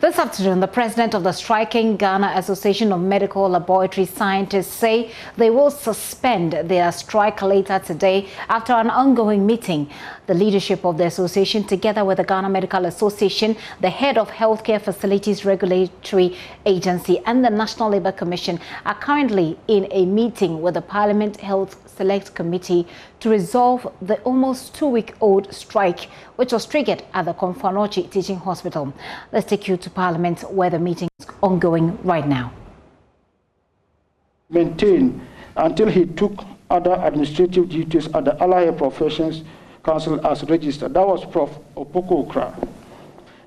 This afternoon, the president of the striking Ghana Association of Medical Laboratory Scientists say they will suspend their strike later today after an ongoing meeting. The leadership of the association, together with the Ghana Medical Association, the head of Healthcare Facilities Regulatory Agency and the National Labour Commission, are currently in a meeting with the Parliament Health Select Committee to resolve the almost 2-week-old strike, which was triggered at the Komfo-Anokye Teaching Hospital. Let's take you to Parliament, where the meeting is ongoing right now. Maintained until he took other administrative duties at the Allied Professions Council as registered. That was Prof. Opoko Okra.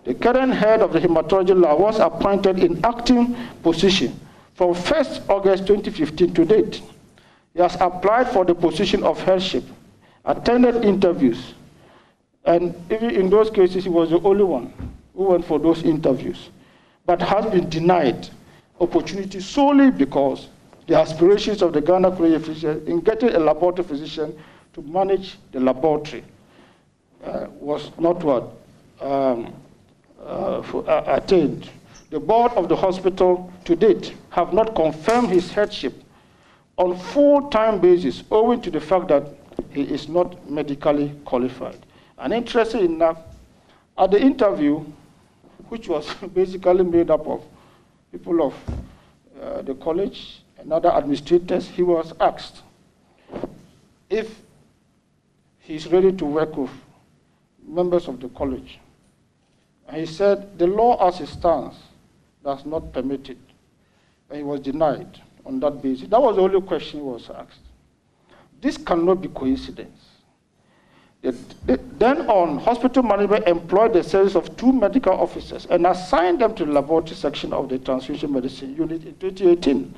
The current head of the hematology lab was appointed in acting position from 1st August 2015 to date. He has applied for the position of headship, attended interviews, and even in those cases, he was the only one who went for those interviews, but has been denied opportunity solely because the aspirations of the Ghana College of Physicians in getting a laboratory physician to manage the laboratory was not attained. The board of the hospital to date have not confirmed his headship on full-time basis, owing to the fact that he is not medically qualified. And interesting enough, at the interview, which was basically made up of people of the college and other administrators, he was asked if he's ready to work with members of the college. And he said the law as it stands does not permit it. And he was denied on that basis. That was the only question he was asked. This cannot be coincidence. Then on, hospital management employed the service of 2 medical officers and assigned them to the laboratory section of the transfusion medicine unit in 2018.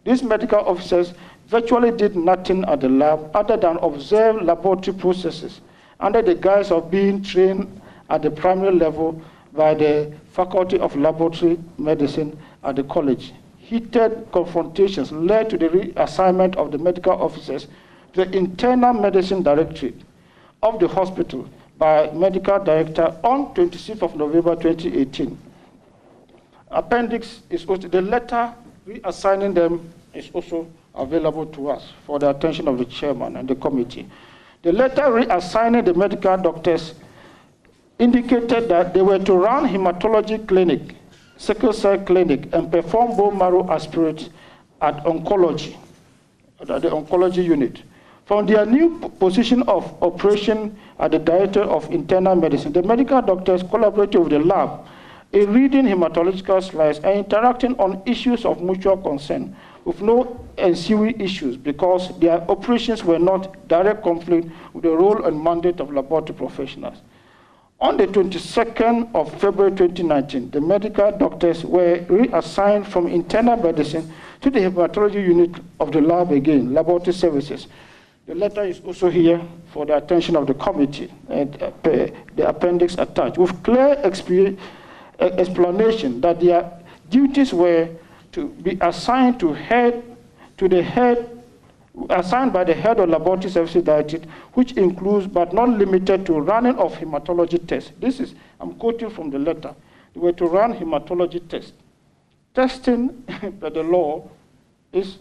These medical officers virtually did nothing at the lab other than observe laboratory processes under the guise of being trained at the primary level by the Faculty of Laboratory Medicine at the college. Heated confrontations led to the reassignment of the medical officers to the Internal Medicine Directorate of the hospital by Medical Director on 26th of November 2018. Appendix is also, the letter reassigning them is also available to us for the attention of the chairman and the committee. The letter reassigning the medical doctors indicated that they were to run hematology clinic, sickle cell clinic, and perform bone marrow aspirates at oncology, at the oncology unit. From their new position of operation at the Director of Internal Medicine, the medical doctors collaborated with the lab in reading hematological slides and interacting on issues of mutual concern with no ensuing issues because their operations were not direct conflict with the role and mandate of laboratory professionals. On the 22nd of February 2019, the medical doctors were reassigned from internal medicine to the hematology unit of the lab again, laboratory services. The letter is also here for the attention of the committee, and the appendix attached, with clear explanation that their duties were to be assigned assigned by the head of laboratory services directorate, which includes but not limited to running of hematology tests. This is, I'm quoting from the letter. They were to run hematology tests. Testing by the law is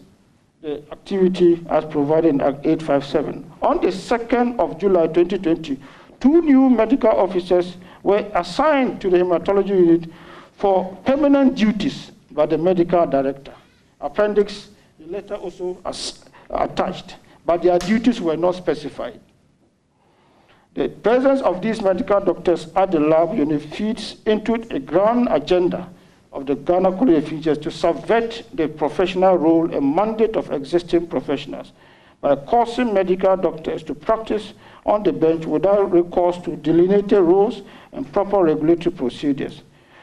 the activity as provided in Act 857. On the 2nd of July 2020, 2 new medical officers were assigned to the hematology unit for permanent duties by the medical director. Appendix, the letter also attached, but their duties were not specified. The presence of these medical doctors at the lab unit feeds into a grand agenda of the Ghana College of Physicians to subvert the professional role and mandate of existing professionals by causing medical doctors to practice on the bench without recourse to delineated roles and proper regulatory procedures.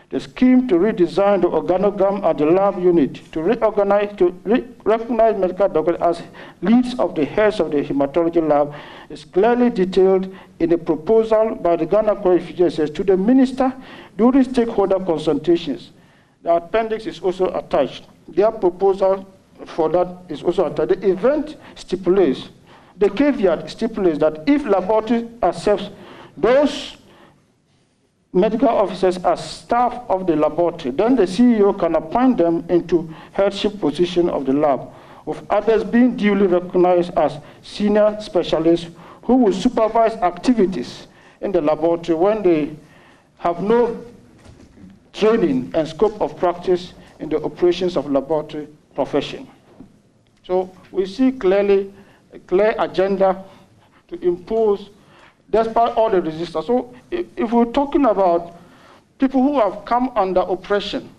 The scheme to redesign the organogram at the lab unit to recognize medical doctors as leads of the heads of the hematology lab is clearly detailed in a proposal by the Ghana College of Physicians to the minister during stakeholder consultations. The appendix is also attached. Their proposal for that is also attached. The event stipulates, the caveat stipulates that if laboratory accepts those medical officers as staff of the laboratory. Then the CEO can appoint them into headship position of the lab, with others being duly recognized as senior specialists who will supervise activities in the laboratory when they have no training and scope of practice in the operations of laboratory profession. So we see clearly a clear agenda to impose, despite all the resistance. So if we're talking about people who have come under oppression,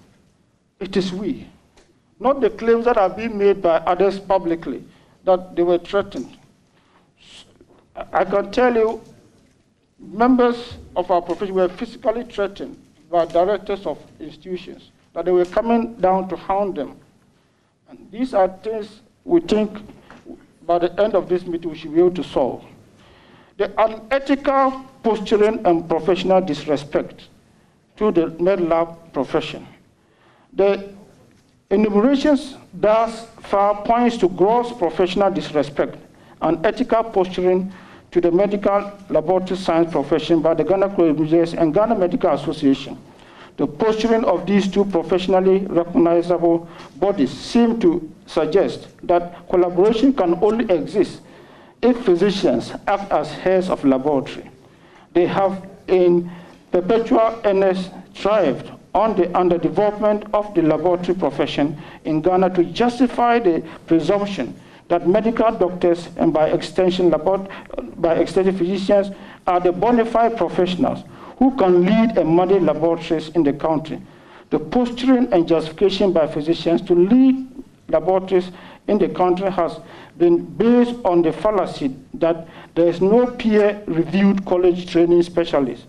it is we, not the claims that are being made by others publicly that they were threatened. I can tell you, members of our profession were physically threatened by directors of institutions, that they were coming down to hound them. And these are things we think by the end of this meeting we should be able to solve. The unethical posturing and professional disrespect to the med lab profession. The enumerations thus far points to gross professional disrespect and ethical posturing to the medical laboratory science profession by the Ghana Colleges and Ghana Medical Association. The posturing of these two professionally recognizable bodies seem to suggest that collaboration can only exist if physicians act as heads of laboratory. They have in perpetual earnest thrived on the underdevelopment of the laboratory profession in Ghana to justify the presumption that medical doctors and by extension physicians are the bona fide professionals who can lead and manage laboratories in the country. The posturing and justification by physicians to lead laboratories in the country has been based on the fallacy that there is no peer-reviewed college training specialist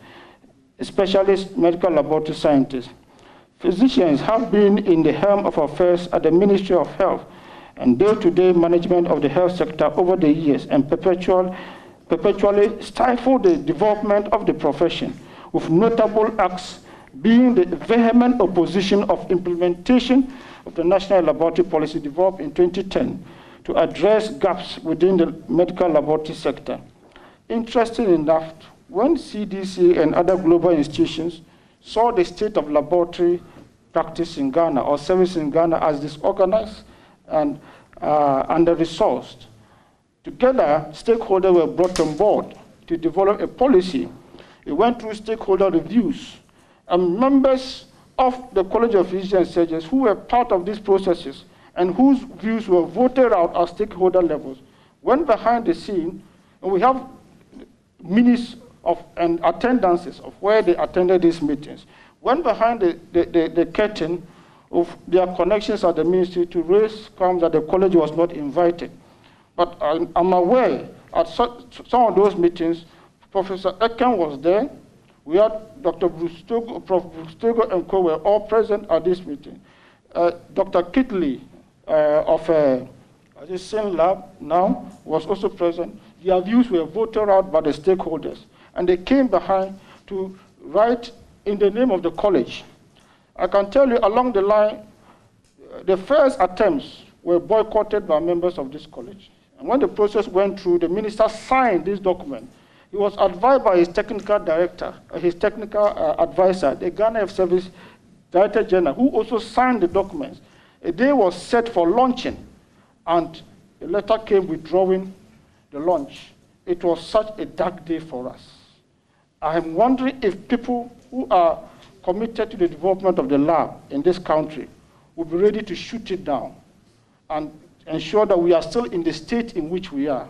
medical laboratory scientists. Physicians have been in the helm of affairs at the Ministry of Health and day-to-day management of the health sector over the years and perpetually stifle the development of the profession, with notable acts being the vehement opposition of implementation of the National Laboratory Policy developed in 2010 to address gaps within the medical laboratory sector. Interesting enough, when CDC and other global institutions saw the state of laboratory practice in Ghana or service in Ghana as disorganized and under-resourced, together stakeholders were brought on board to develop a policy. It went through stakeholder reviews, and members of the College of Physicians and Surgeons who were part of these processes and whose views were voted out at stakeholder levels went behind the scene, and we have minutes of and attendances of where they attended these meetings, went behind the curtain of their connections at the ministry to raise claims that the college was not invited. But I'm aware at some of those meetings, Professor Eken was there. We had Dr. Bruce Togo, Prof. Bruce Togo and co were all present at this meeting. Dr. Kitley of the same lab now was also present. Their views were voted out by the stakeholders, and they came behind to write in the name of the college. I can tell you along the line, the first attempts were boycotted by members of this college. And when the process went through, the minister signed this document. He was advised by his technical director, his technical advisor, the Ghana Health Service Director General, who also signed the documents. A day was set for launching, and a letter came withdrawing the launch. It was such a dark day for us. I'm wondering if people who are committed to the development of the lab in this country will be ready to shoot it down and ensure that we are still in the state in which we are.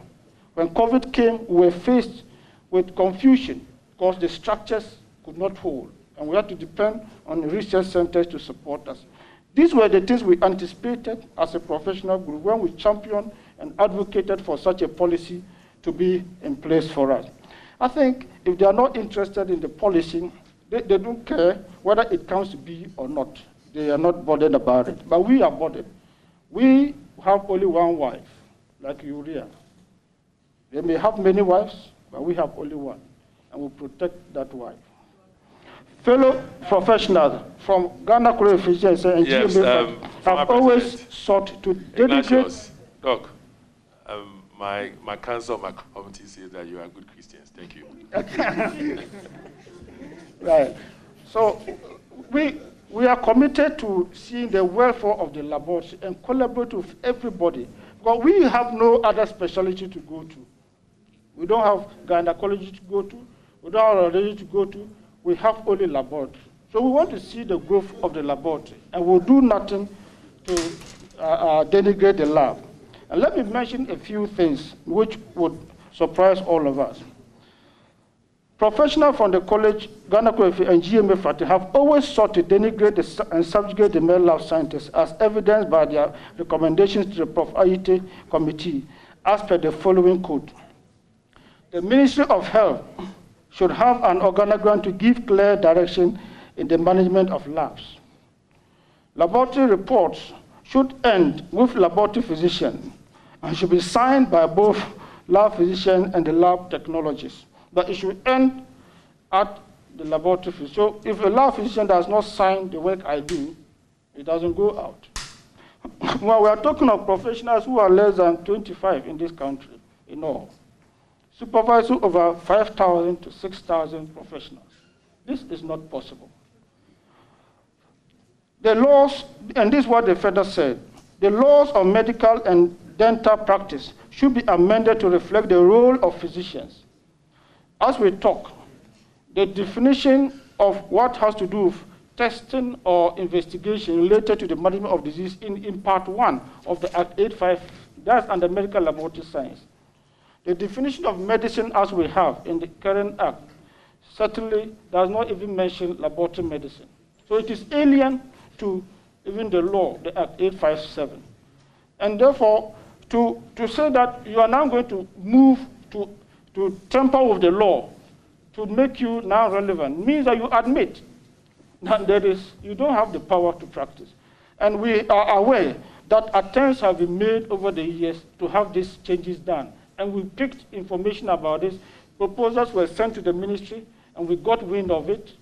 When COVID came, we were faced with confusion because the structures could not hold, and we had to depend on the research centers to support us. These were the things we anticipated as a professional group when we championed and advocated for such a policy to be in place for us. I think if they are not interested in the policy, they don't care whether it comes to be or not. They are not bothered about it. But we are bothered. We have only one wife, like Uriah. They may have many wives, but we have only one, and we protect that wife. Fellow professionals from Ghana College of Physicians and GMA have always sought to dedicate. Doc, my council, my committee says that you are good Christians. Thank you. Right. So we are committed to seeing the welfare of the laboratory and collaborate with everybody. Because we have no other specialty to go to. We don't have gynecology to go to. We don't have radiology to go to. We have only laboratory. So we want to see the growth of the laboratory, and we'll do nothing to denigrate the lab. And let me mention a few things which would surprise all of us. Professionals from the college, Ghana and GMA faculty have always sought to denigrate and subjugate the male lab scientists, as evidenced by their recommendations to the Prof. Ayite Committee, as per the following code. The Ministry of Health should have an organogram to give clear direction in the management of labs. Laboratory reports should end with laboratory physician and should be signed by both lab physician and the lab technologists. But it should end at the laboratory physician. So if a lab physician does not sign the work I do, it doesn't go out. Well, we are talking of professionals who are less than 25 in this country, in all. Supervising over 5,000 to 6,000 professionals. This is not possible. The laws, and this is what the federal said, the laws of medical and dental practice should be amended to reflect the role of physicians. As we talk, the definition of what has to do with testing or investigation related to the management of disease in part 1 of the Act 85, that's under medical laboratory science. The definition of medicine as we have in the current Act certainly does not even mention laboratory medicine. So it is alien to even the law, the Act 857. And therefore, to say that you are now going to move to tamper with the law to make you now relevant means that you admit that you don't have the power to practice. And we are aware that attempts have been made over the years to have these changes done. And we picked information about this. Proposals were sent to the ministry, and we got wind of it.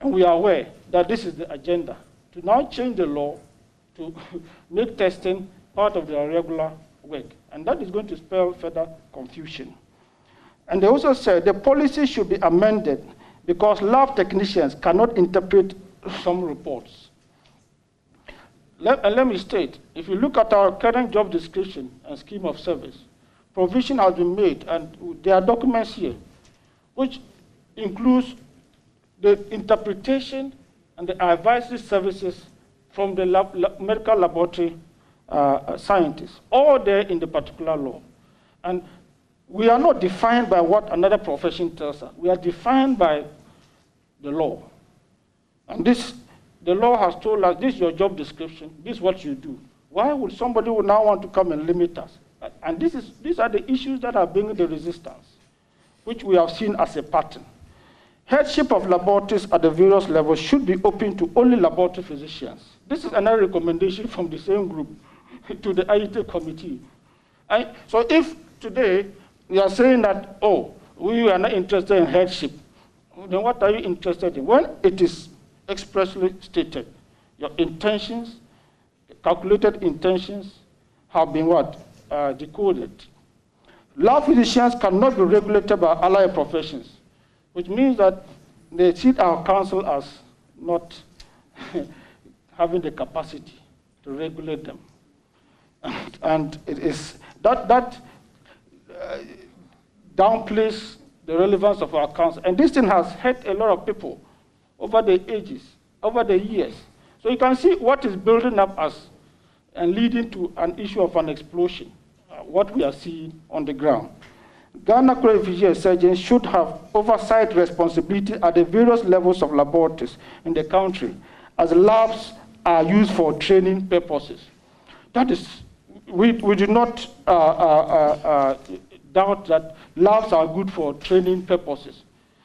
And we are aware that this is the agenda, to now change the law to make testing part of their regular work. And that is going to spell further confusion. And they also said the policy should be amended because lab technicians cannot interpret some reports. Let me state, if you look at our current job description and scheme of service, provision has been made, and there are documents here, which includes the interpretation and the advisory services from the medical laboratory scientists, all there in the particular law. And we are not defined by what another profession tells us. We are defined by the law. And the law has told us, this is your job description, this is what you do. Why would somebody who now want to come and limit us? And these are the issues that are bringing the resistance, which we have seen as a pattern. Headship of laboratories at the various levels should be open to only laboratory physicians. This is another recommendation from the same group to the Ayite Committee. So if today you are saying that, oh, we are not interested in headship, then what are you interested in? When it is expressly stated, your intentions, calculated intentions, have been what? Decoded. Lab physicians cannot be regulated by allied professions, which means that they treat our council as not having the capacity to regulate them. And it is that downplays the relevance of our council. And this thing has hurt a lot of people over the ages, over the years. So you can see what is building up as and leading to an issue of an explosion, what we are seeing on the ground. Ghana refugee surgeons should have oversight responsibility at the various levels of laboratories in the country, as labs are used for training purposes. That is, we do not doubt that labs are good for training purposes.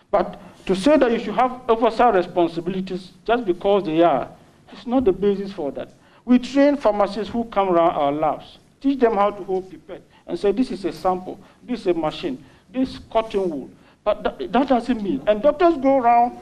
But to say that you should have oversight responsibilities just because they are, it's not the basis for that. We train pharmacists who come around our labs, teach them how to hold pipette, and say, this is a sample, this is a machine, this is cotton wool. But that doesn't mean. And doctors go around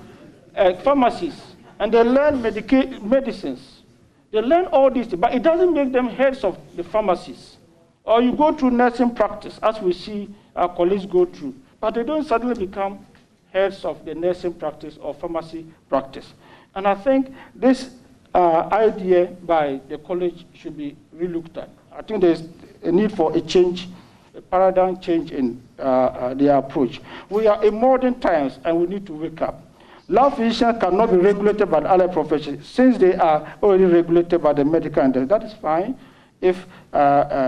pharmacies, and they learn medicines. They learn all this, but it doesn't make them heads of the pharmacies. Or you go through nursing practice, as we see our colleagues go through, but they don't suddenly become heads of the nursing practice or pharmacy practice. And I think this idea by the college should be relooked at. I think there's a need for a change, a paradigm change in their approach. We are in modern times and we need to wake up. Lab physicians cannot be regulated by the other professions since they are already regulated by the medical industry. That is fine.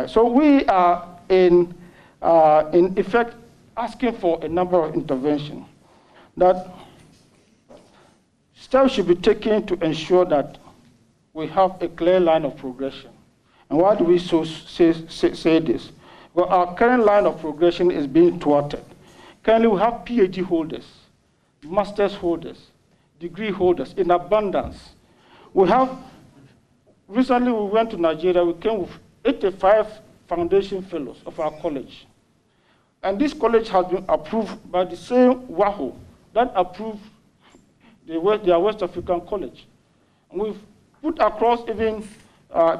So we are in effect asking for a number of interventions that steps should be taken to ensure that we have a clear line of progression. And why do we say this? Well, our current line of progression is being thwarted. Currently, we have PhD holders, master's holders, degree holders in abundance. Recently we went to Nigeria, we came with 85 foundation fellows of our college. And this college has been approved by the same WAHO that approved their West African college. And we've put across even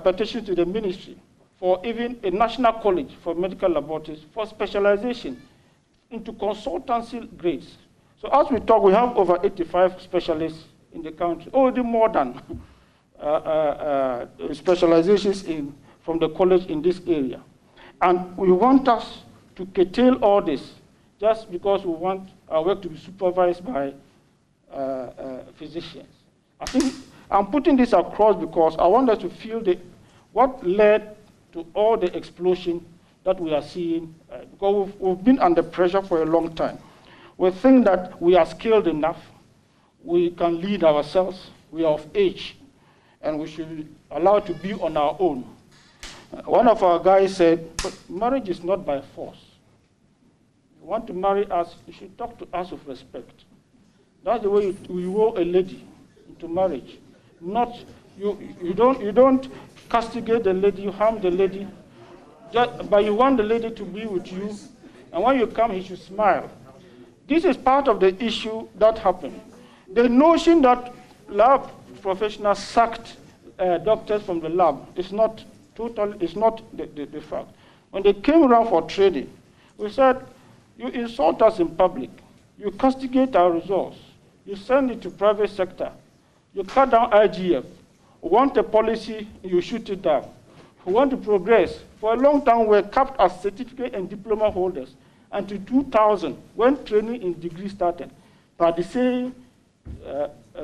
petitions to the ministry for even a national college for medical laboratories for specialization into consultancy grades. So as we talk, we have over 85 specialists in the country, already more than specializations from the college in this area. And we want us to curtail all this just because we want our work to be supervised by physicians. I think I'm putting this across because I want us to feel what led to all the explosion that we are seeing, because we've been under pressure for a long time. We think that we are skilled enough, we can lead ourselves, we are of age, and we should be allowed to be on our own. One of our guys said, but marriage is not by force. If you want to marry us, you should talk to us with respect. That's the way you woo a lady into marriage. Not, you don't castigate the lady, you harm the lady, but you want the lady to be with you, and when you come, he should smile. This is part of the issue that happened. The notion that lab professionals sacked doctors from the lab is not the fact. When they came around for training, we said, you insult us in public, you castigate our results, you send it to private sector, you cut down IGF, we want a policy, you shoot it down. We want to progress. For a long time, we were capped as certificate and diploma holders. Until 2000, when training in degree started, by the same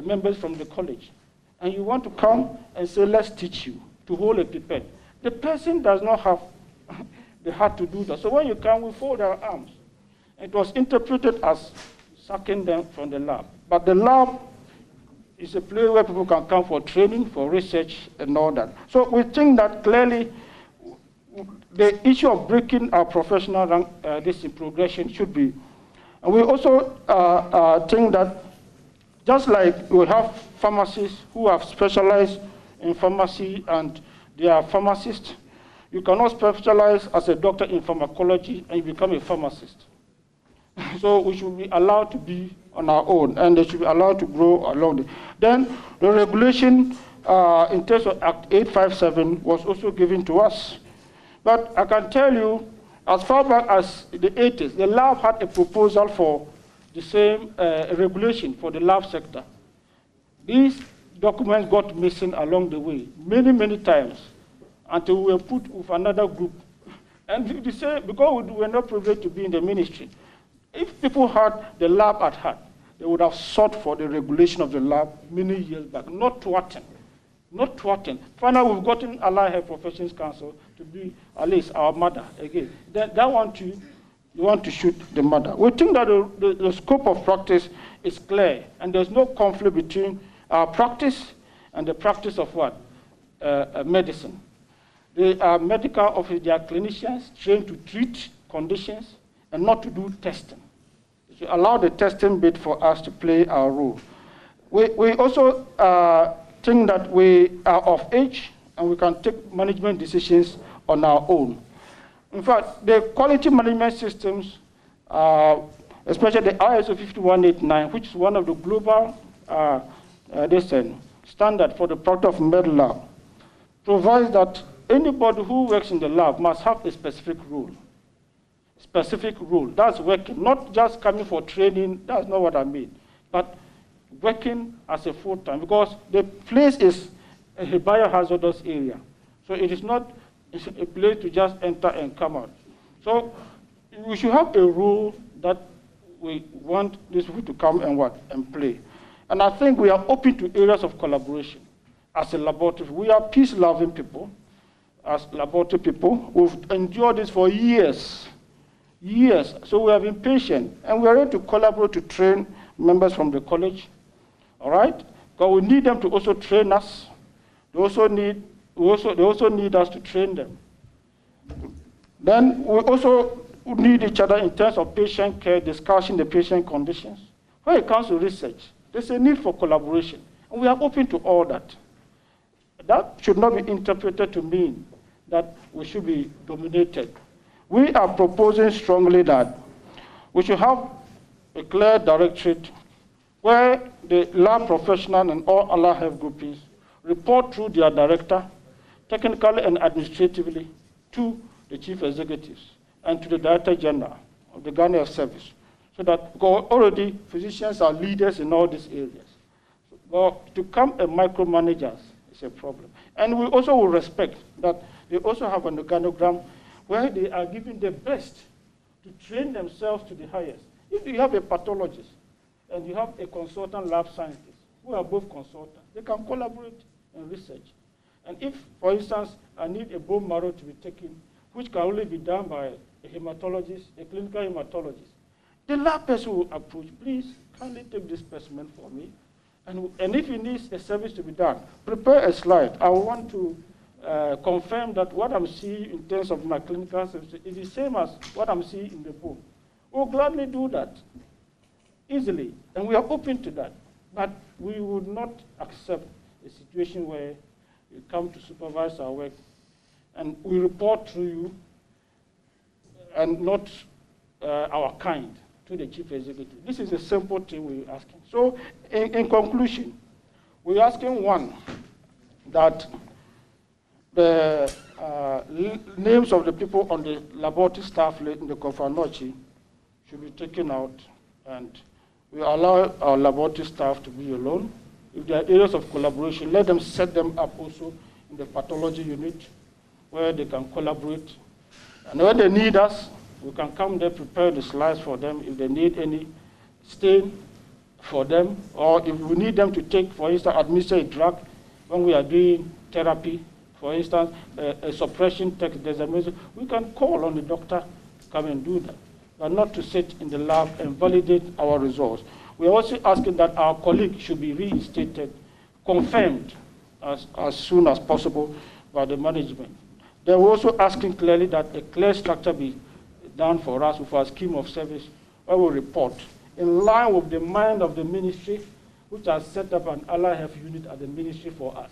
members from the college. And you want to come and say, let's teach you to hold a pipette. The person does not have the heart to do that. So when you come, we fold our arms. It was interpreted as sacking them from the lab. But the lab is a place where people can come for training, for research, and all that. So we think that clearly the issue of breaking our professional rank, this in progression should be. And we also think that just like we have pharmacists who have specialized in pharmacy and they are pharmacists, you cannot specialize as a doctor in pharmacology and you become a pharmacist. So we should be allowed to be on our own, and they should be allowed to grow along. Then the regulation in terms of Act 857 was also given to us. But I can tell you, as far back as the 80s, the lab had a proposal for the same regulation for the lab sector. These documents got missing along the way, many, many times, until we were put with another group. And they say, because we were not privileged to be in the ministry, if people had the lab at heart, they would have sought for the regulation of the lab many years back, not thwarting. Not thwarting. Finally, we've gotten Allied Health Professions Council to be at least our mother again. That one too, you want to shoot the mother. We think that the scope of practice is clear, and there's no conflict between our practice and the practice of what? Medicine. They are medical officers, they are clinicians trained to treat conditions and not to do testing. So allow the testing bit for us to play our role. We also think that we are of age and we can take management decisions on our own. In fact, the quality management systems, especially the ISO 50189, which is one of the global standard for the product of med lab, provides that anybody who works in the lab must have a specific role. specific role. That's working, not just coming for training. That's not what I mean. But working as a full-time, because the place is a biohazardous area. So it is not a place to just enter and come out. So we should have a rule that we want these people to come and play. And I think we are open to areas of collaboration as a laboratory. We are peace-loving people, as laboratory people. We've endured this for years. So we have been patient, and we are ready to collaborate to train members from the college, all right? Because we need them to also train us. They also need us to train them. Then we also need each other in terms of patient care, discussing the patient conditions. When it comes to research, there's a need for collaboration, and we are open to all that. That should not be interpreted to mean that we should be dominated. We are proposing strongly that we should have a clear directorate where the lab professional and all allied health groupings report through their director, technically and administratively, to the chief executives and to the director general of the Ghana Health Service. So that, because already physicians are leaders in all these areas. But to come and micromanage us is a problem. And we also will respect that they also have an organogram where they are giving their best to train themselves to the highest. If you have a pathologist and you have a consultant lab scientist, who are both consultants, they can collaborate in research. And if, for instance, I need a bone marrow to be taken, which can only be done by a hematologist, a clinical hematologist, the lab person will approach, please, kindly take this specimen for me. And if he needs a service to be done, prepare a slide. I want to confirm that what I'm seeing in terms of my clinical service is the same as what I'm seeing in the book. We'll gladly do that easily, and we are open to that. But we would not accept a situation where you come to supervise our work and we report to you and not our kind to the chief executive. This is a simple thing we're asking. So in conclusion, we're asking, one, that the names of the people on the laboratory staff in the Kofanochi should be taken out, and we allow our laboratory staff to be alone. If there are areas of collaboration, let them set them up also in the pathology unit where they can collaborate. And when they need us, we can come there, prepare the slides for them if they need any stain for them, or if we need them to take, for instance, administer a drug when we are doing therapy, for instance, a suppression text, there's a message, we can call on the doctor to come and do that, but not to sit in the lab and validate our results. We are also asking that our colleague should be reinstated, confirmed as soon as possible by the management. They were also asking clearly that a clear structure be done for us with our scheme of service where we report in line with the mind of the ministry, which has set up an allied health unit at the ministry for us.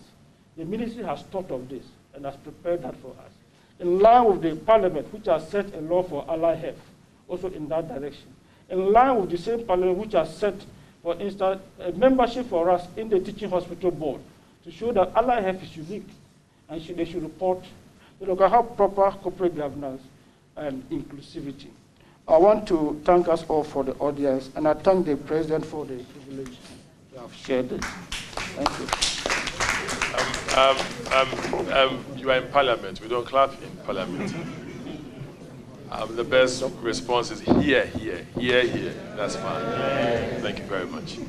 The ministry has thought of this and has prepared that for us. In line with the parliament, which has set a law for allied health, also in that direction. In line with the same parliament which has set, for instance, a membership for us in the teaching hospital board to show that allied health is unique and they should report so they can have proper corporate governance and inclusivity. I want to thank us all for the audience, and I thank the President for the privilege to have shared this. Thank you. You are in Parliament. We don't clap in Parliament. The best response is here, here, here, here. That's fine. Thank you very much.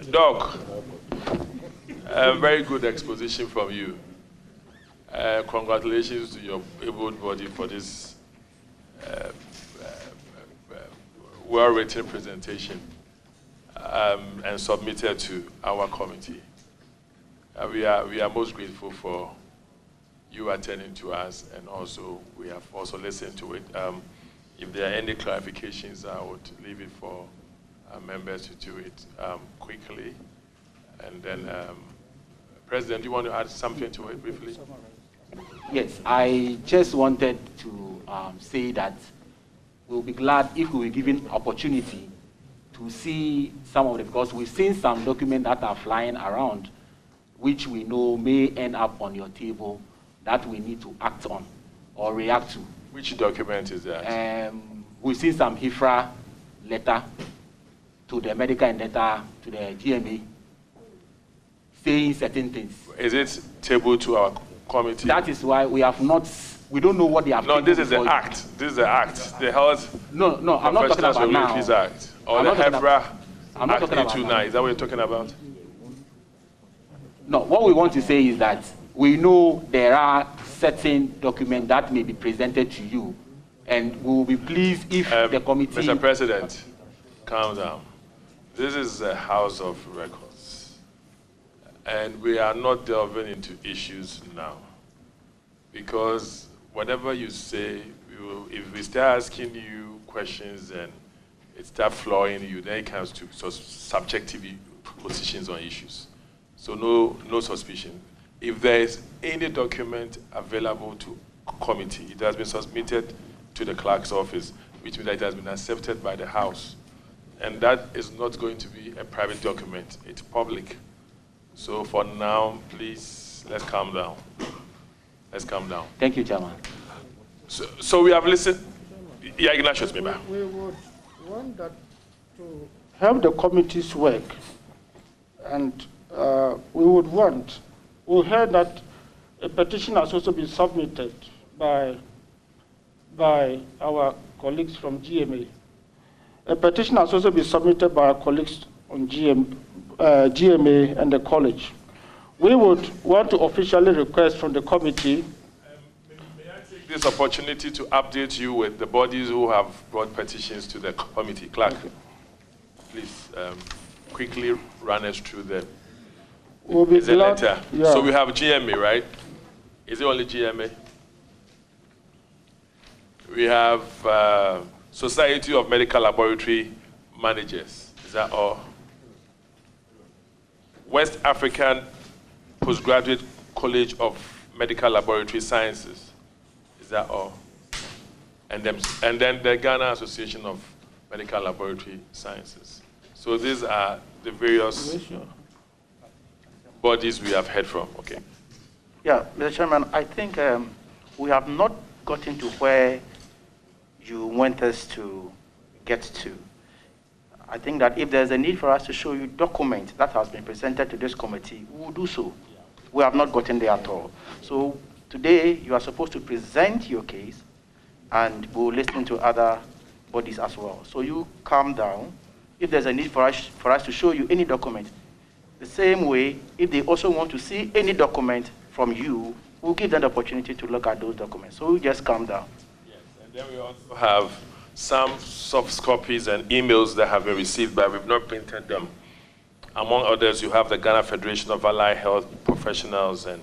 Doc, very good exposition from you. Congratulations to your able body for this well-written presentation and submitted to our committee. We are most grateful for you attending to us, and also we have also listened to it. If there are any clarifications, I would leave it for members to do it quickly. And then, President, do you want to add something to it briefly? Yes, I just wanted to say that we'll be glad if we were given opportunity to see some of them, because we've seen some documents that are flying around, which we know may end up on your table, that we need to act on or react to. Which document is that? We've seen some HIFRA letter to the medical and letter to the GMA saying certain things. Is it tabled to our committee? That is why we have not, we don't know what they have. No, this is the act. This is the act. The Health No, I'm not talking about now. Act. Or the HEFRA Act 829. Is that what you're talking about? No, what we want to say is that we know there are certain documents that may be presented to you, and we will be pleased if the committee... Mr. President, calm down. This is a house of records, and we are not delving into issues now, because whatever you say, if we start asking you questions and it starts flowing you, then it comes to subjective positions on issues. So no suspicion. If there is any document available to committee, it has been submitted to the clerk's office, which means that it has been accepted by the House. And that is not going to be a private document, it's public. So for now, please, let's calm down. Let's calm down. Thank you, Chairman. So we have listened. Yeah, Ignatius, member. We would want that to help the committee's work, and we heard that a petition has also been submitted by our colleagues from GMA. A petition has also been submitted by our colleagues on GMA and the college. We would want to officially request from the committee. May I take this opportunity to update you with the bodies who have brought petitions to the committee? Clerk, please quickly run us through them. We'll be glad. Yeah. So we have GMA, right? Is it only GMA? We have Society of Medical Laboratory Managers. Is that all? West African Postgraduate College of Medical Laboratory Sciences. Is that all? And then the Ghana Association of Medical Laboratory Sciences. So these are the various bodies we have heard from. Okay. Yeah, Mr. Chairman, I think we have not gotten to where you want us to get to. I think that if there's a need for us to show you documents that has been presented to this committee, we will do so. We have not gotten there at all. So today, you are supposed to present your case, and we'll listen to other bodies as well. So you calm down. If there's a need for us to show you any document, the same way, if they also want to see any document from you, we'll give them the opportunity to look at those documents. So we just calm down. Yes, and then we also have some soft copies and emails that have been received, but we've not printed them. Among others, you have the Ghana Federation of Allied Health Professionals and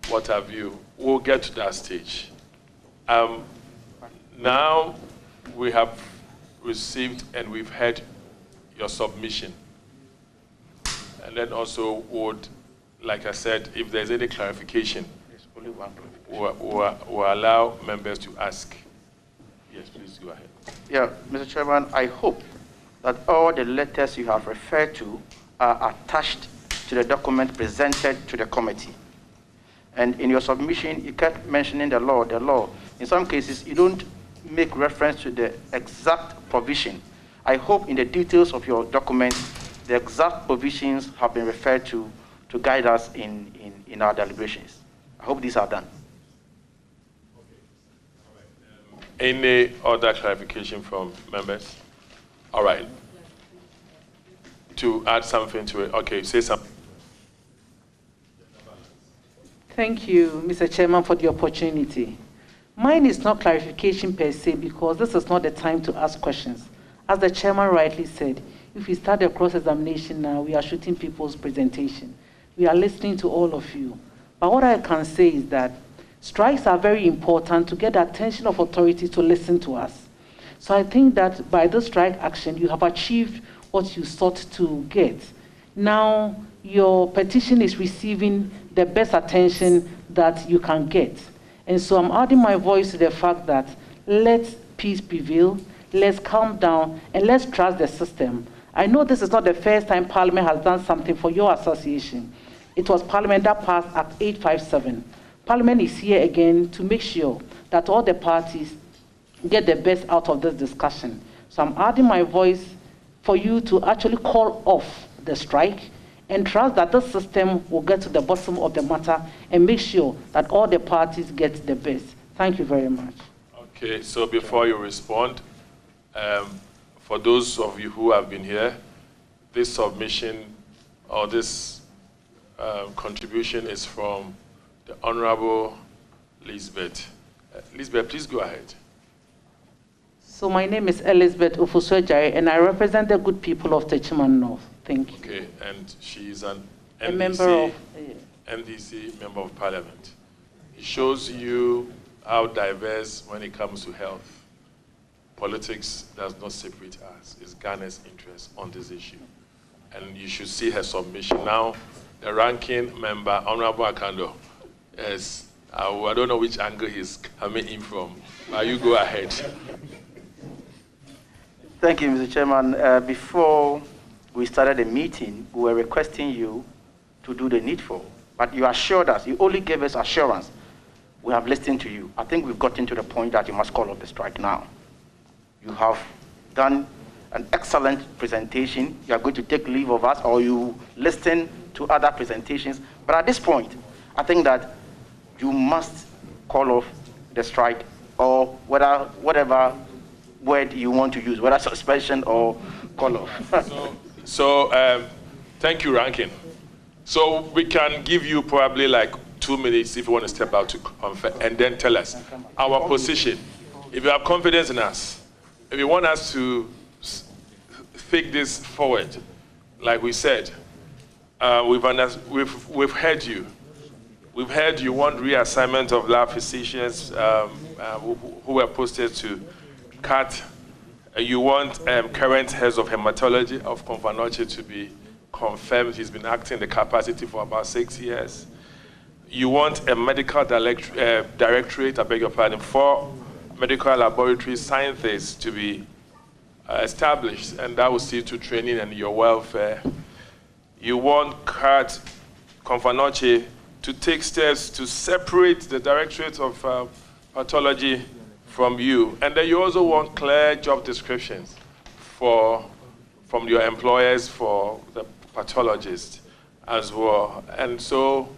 what have you. We'll get to that stage. Now we have received and we've heard your submission. And then also would, like I said, if there's any clarification, we'll allow members to ask. Yes, please go ahead. Yeah, Mr. Chairman, I hope that all the letters you have referred to are attached to the document presented to the committee. And in your submission, you kept mentioning the law, the law. In some cases, you don't make reference to the exact provision. I hope in the details of your document, the exact provisions have been referred to guide us in our deliberations. I hope these are done. Any other clarification from members? All right. To add something to it. Okay, say something. Thank you, Mr. Chairman, for the opportunity. Mine is not clarification per se, because this is not the time to ask questions. As the chairman rightly said, if we start a cross-examination now, we are shooting people's presentation. We are listening to all of you. But what I can say is that strikes are very important to get the attention of authorities to listen to us. So I think that by this strike action, you have achieved what you sought to get. Now, your petition is receiving the best attention that you can get. And so I'm adding my voice to the fact that let peace prevail, let's calm down, and let's trust the system. I know this is not the first time Parliament has done something for your association. It was Parliament that passed Act 857. Parliament is here again to make sure that all the parties get the best out of this discussion. So I'm adding my voice for you to actually call off the strike and trust that this system will get to the bottom of the matter and make sure that all the parties get the best. Thank you very much. Okay, so before you respond, for those of you who have been here, this submission or this contribution is from the Honorable Lisbeth. Lisbeth, please go ahead. So my name is Elizabeth Ofusojai, and I represent the good people of Techiman North. Thank you. Okay, and she is an a member of NDC Member of Parliament. It shows you how diverse when it comes to health. Politics does not separate us. It's Ghana's interest on this issue. And you should see her submission. Now, the ranking member, Honorable Akando, is, I don't know which angle he's coming in from, but you go ahead. Thank you, Mr. Chairman. Before we started the meeting, we were requesting you to do the needful, but you assured us, you only gave us assurance. We have listened to you. I think we've gotten to the point that you must call off the strike now. You have done an excellent presentation. You are going to take leave of us, or you listen to other presentations. But at this point, I think that you must call off the strike, or whatever word you want to use, whether suspension or call off. So thank you, Ranking. So we can give you probably like 2 minutes if you want to step out to confirm, and then tell us our position. If you have confidence in us, if you want us to take this forward, like we said, we've heard you. We've heard you want reassignment of lab physicians who were posted to cut. You want current heads of hematology of Confanoche to be confirmed. He's been acting the capacity for about 6 years. You want a medical directorate, I beg your pardon, for medical laboratory scientists to be established, and that will see to training and your welfare. You want Confanoche to take steps to separate the Directorate of Pathology from you. And then you also want clear job descriptions from your employers for the pathologist as well. And so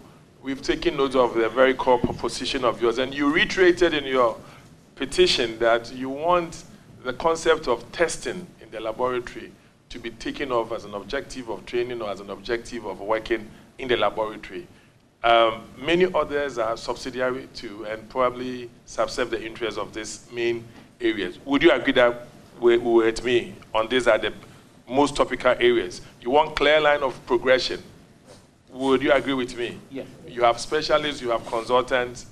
we've taken note of the very core proposition of yours. And you reiterated in your petition that you want the concept of testing in the laboratory to be taken off as an objective of training or as an objective of working in the laboratory. Many others are subsidiary to and probably subserve the interests of these main areas. Would you agree that with me on these are the most topical areas? You want clear line of progression. Would you agree with me? Yes. You have specialists, you have consultants,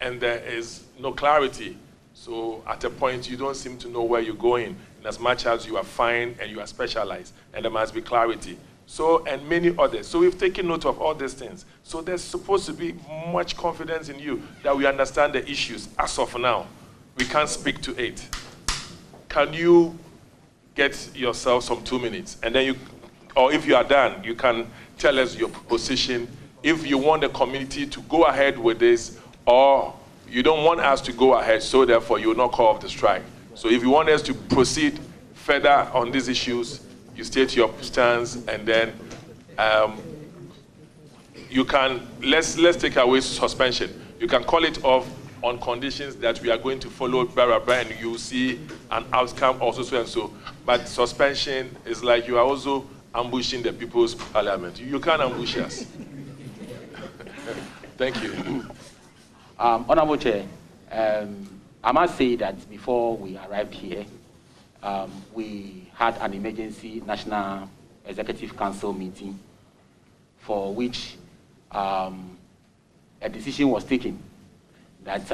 and there is no clarity. So at a point, you don't seem to know where you're going, in as much as you are fine and you are specialized, and there must be clarity. So, and many others. So we've taken note of all these things. So there's supposed to be much confidence in you that we understand the issues. As of now, we can't speak to it. Can you get yourself some 2 minutes? And then or if you are done, you can tell us your position. If you want the community to go ahead with this, or you don't want us to go ahead, so therefore you will not call off the strike. So if you want us to proceed further on these issues, you state your stance, and then you can, let's take away suspension. You can call it off on conditions that we are going to follow, and you see an outcome also so and so. But suspension is like you are also ambushing the People's Parliament. You can't ambush us. Thank you. Honorable Chair, I must say that before we arrived here, we had an emergency National Executive Council meeting for which a decision was taken that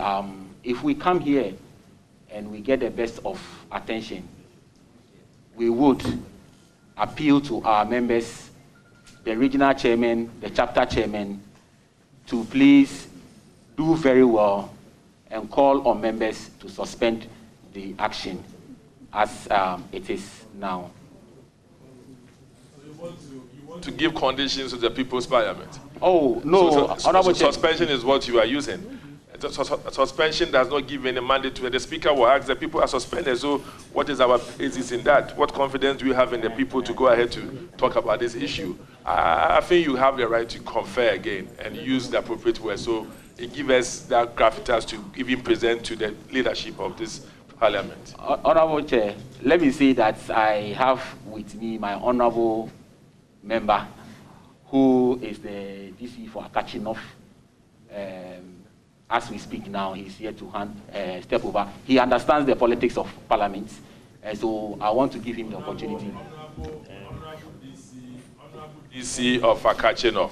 if we come here and we get the best of attention, we would appeal to our members, the regional chairman, the chapter chairman, to please do very well and call on members to suspend the action as it is now. So you want to give conditions to the People's Parliament. Oh, no, so suspension is what you are using. Suspension does not give any mandate to it. The Speaker will ask the people are suspended, so what is our basis in that? What confidence do you have in the people to go ahead to talk about this issue? I think you have the right to confer again and use the appropriate word, so it gives us that gravitas to even present to the leadership of this Parliament. Honorable Chair, let me say that I have with me my honorable member, who is the DC for Akachinov. As we speak now, he's here to step over. He understands the politics of Parliament, so I want to give him the opportunity. DC of Akachinov.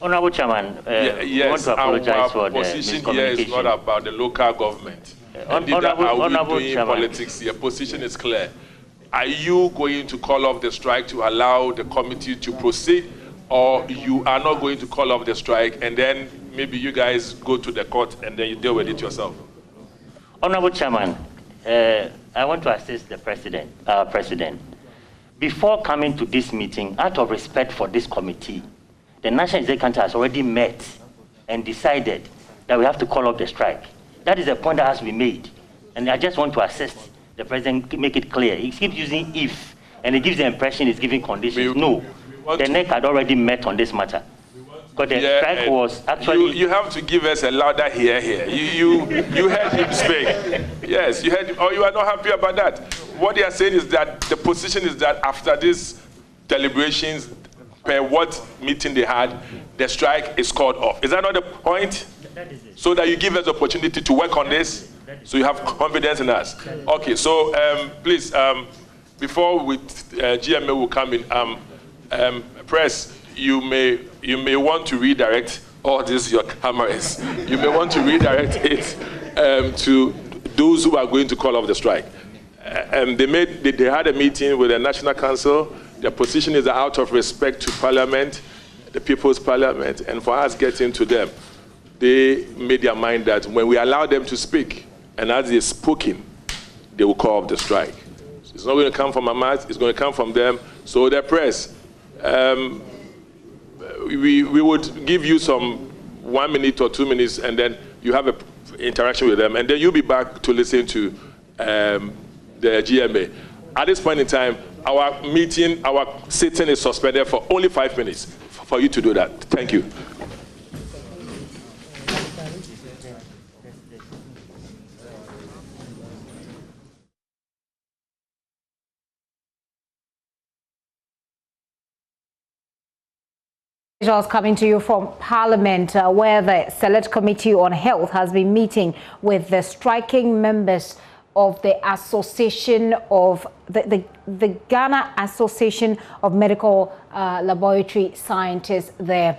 Honorable Chairman, yes, I want to apologize for the position here is not about the local government. Honorable doing Chairman, politics here. Position is clear. Are you going to call off the strike to allow the committee to proceed, or you are not going to call off the strike and then maybe you guys go to the court and then you deal with it yourself? Honorable Chairman, I want to assist the President. Before coming to this meeting, out of respect for this committee, the National Executive has already met and decided that we have to call off the strike. That is a point that has to be made. And I just want to assist the President, make it clear. He keeps using if, and he gives the impression he's giving conditions. No, the NEC had already met on this matter. But the strike was actually... You have to give us a louder here. You heard him speak. Yes, you heard him. Or you are not happy about that. What they are saying is that the position is that after these deliberations, per what meeting they had, the strike is called off. Is that not the point? That is it. So that you give us the opportunity to work on this, so you have confidence in us. Okay, so please, before GMA will come in, press, you may want to redirect, this your cameras, you may want to redirect it to those who are going to call off the strike. They had a meeting with the National Council. Their position is out of respect to Parliament, the People's Parliament, and for us getting to them, they made their mind that when we allow them to speak, and as they're speaking, they will call off the strike. So it's not going to come from my mouth, it's going to come from them. So the press, we would give you some 1 minute or 2 minutes, and then you have an interaction with them, and then you'll be back to listen to the GMA. At this point in time, our sitting is suspended for only 5 minutes for you to do that. Thank you. Visuals coming to you from Parliament, where the Select Committee on Health has been meeting with the striking members of the Association of the Ghana Association of Medical Laboratory Scientists there.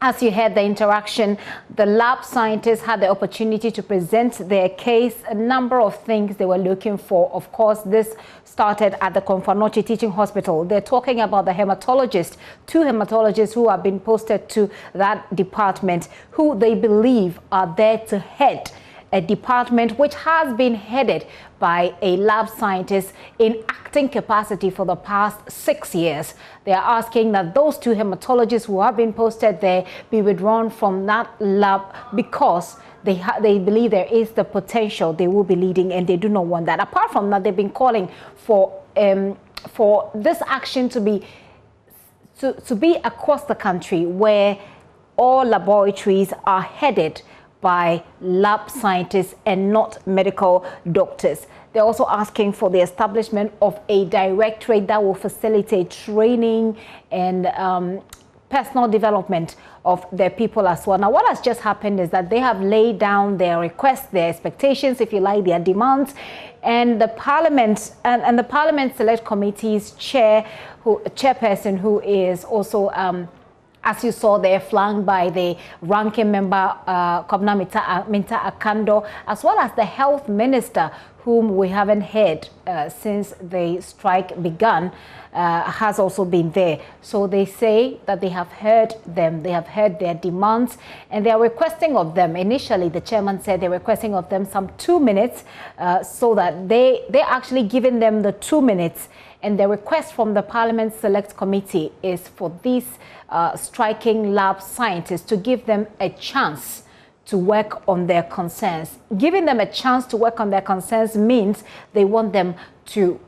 As you heard the interaction, the lab scientists had the opportunity to present their case, a number of things they were looking for. Of course, this started at the Konfanochi Teaching Hospital. They're talking about the hematologist, 2 hematologists who have been posted to that department, who they believe are there to head a department which has been headed by a lab scientist in acting capacity for the past 6 years. They are asking that those 2 hematologists who have been posted there be withdrawn from that lab because they believe there is the potential they will be leading, and they do not want that. Apart from that, they've been calling for this action to be across the country, where all laboratories are headed by lab scientists and not medical doctors. They're also asking for the establishment of a directorate that will facilitate training and personal development of their people as well. Now, what has just happened is that they have laid down their requests, their expectations, if you like, their demands, and the Parliament and the Parliament Select Committee's chairperson, who is also as you saw there, flanked by the ranking member, Kobna Minta Akando, as well as the health minister, whom we haven't heard since the strike began, has also been there. So they say that they have heard them, they have heard their demands, and they are requesting of them. Initially, the chairman said they're requesting of them some 2 minutes, so that they're actually giving them the 2 minutes. And the request from the Parliament Select Committee is for these striking lab scientists to give them a chance to work on their concerns. Giving them a chance to work on their concerns means they want them to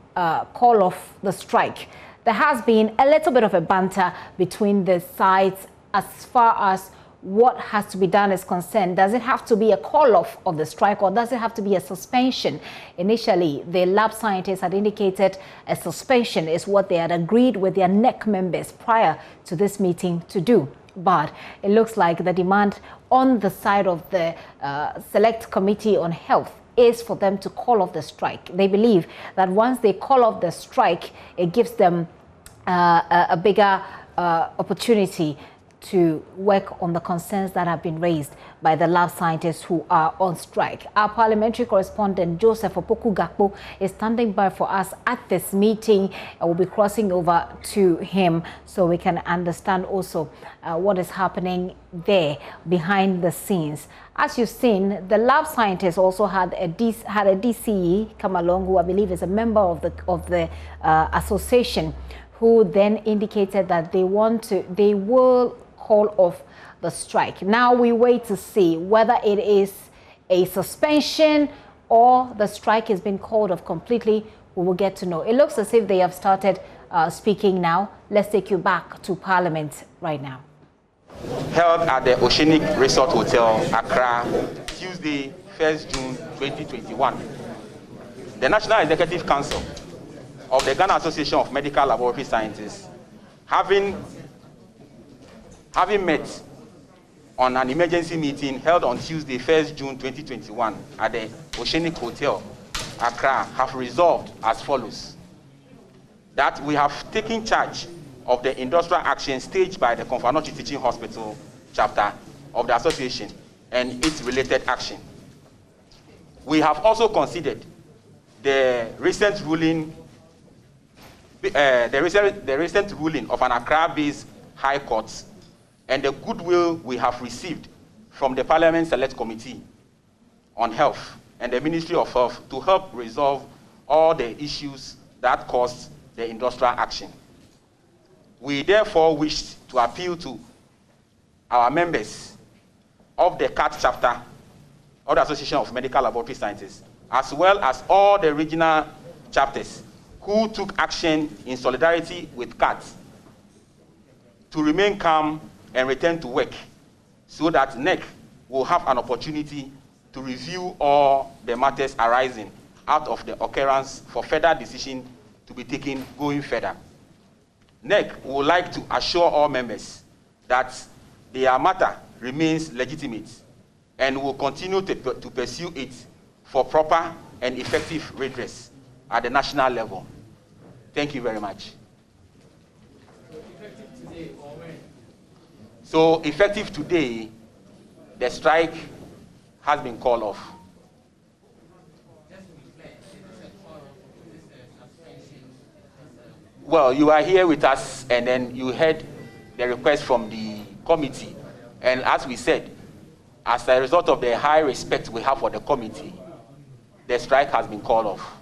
call off the strike. There has been a little bit of a banter between the sides as far as what has to be done is concerned. Does it have to be a call-off of the strike, or does it have to be a suspension? Initially, the lab scientists had indicated a suspension is what they had agreed with their NEC members prior to this meeting to do. But it looks like the demand on the side of the Select Committee on Health is for them to call off the strike. They believe that once they call off the strike, it gives them a bigger opportunity to work on the concerns that have been raised by the lab scientists who are on strike. Our parliamentary correspondent Joseph Opoku-Gakpo is standing by for us at this meeting, and we'll be crossing over to him so we can understand also what is happening there behind the scenes. As you've seen, the lab scientists also had a DCE come along, who I believe is a member of the association, who then indicated that they will call off the strike. Now we wait to see whether it is a suspension or the strike has been called off completely. We will get to know. It looks as if they have started speaking now. Let's take you back to Parliament right now. Held at the Oceanic Resort Hotel, Accra, Tuesday, 1st June 2021. The National Executive Council of the Ghana Association of Medical Laboratory Scientists, having met on an emergency meeting held on Tuesday, 1st June 2021 at the Oceanic Hotel, Accra, have resolved as follows: that we have taken charge of the industrial action staged by the Konfanochi Teaching Hospital chapter of the association and its related action. We have also considered the recent ruling of an Accra-based High Court and the goodwill we have received from the Parliament Select Committee on Health and the Ministry of Health to help resolve all the issues that caused the industrial action. We therefore wish to appeal to our members of the CAT chapter of the Association of Medical Laboratory Scientists, as well as all the regional chapters who took action in solidarity with CAT, to remain calm and return to work so that NEC will have an opportunity to review all the matters arising out of the occurrence for further decision to be taken going further. NEC would like to assure all members that their matter remains legitimate and will continue to pursue it for proper and effective redress at the national level. Thank you very much. So effective today, the strike has been called off. Well, you are here with us, and then you heard the request from the committee. And as we said, as a result of the high respect we have for the committee, the strike has been called off.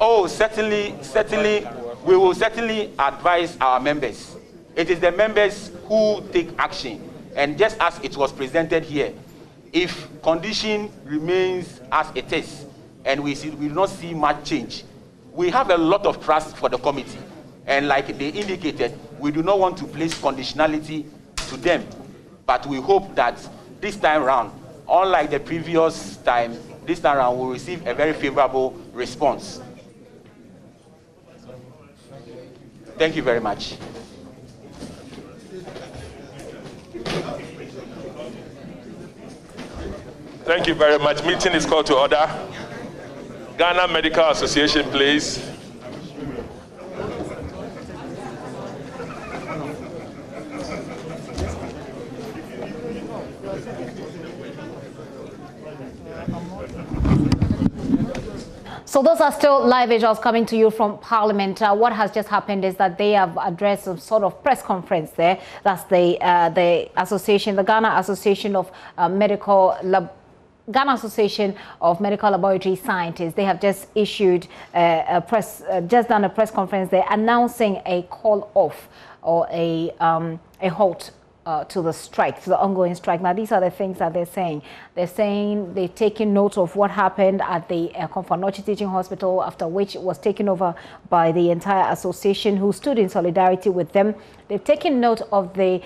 Oh, certainly, we will certainly advise our members. It is the members who take action. And just as it was presented here, if condition remains as it is, and we will not see much change, we have a lot of trust for the committee. And like they indicated, we do not want to place conditionality to them. But we hope that this time round, unlike the previous time, this time round we'll receive a very favorable response. Thank you very much. Thank you very much. Meeting is called to order. Ghana Medical Association, please. So those are still live visuals coming to you from Parliament. What has just happened is that they have addressed some sort of press conference there. That's the association, the Ghana Association of Ghana Association of Medical Laboratory Scientists. They have just issued just done a press conference there announcing a call off or a halt to the strike, to the ongoing strike. Now, these are the things that they're saying. They're saying they've taken note of what happened at the Komfo-Anokye Teaching Hospital, after which it was taken over by the entire association, who stood in solidarity with them. They've taken note of the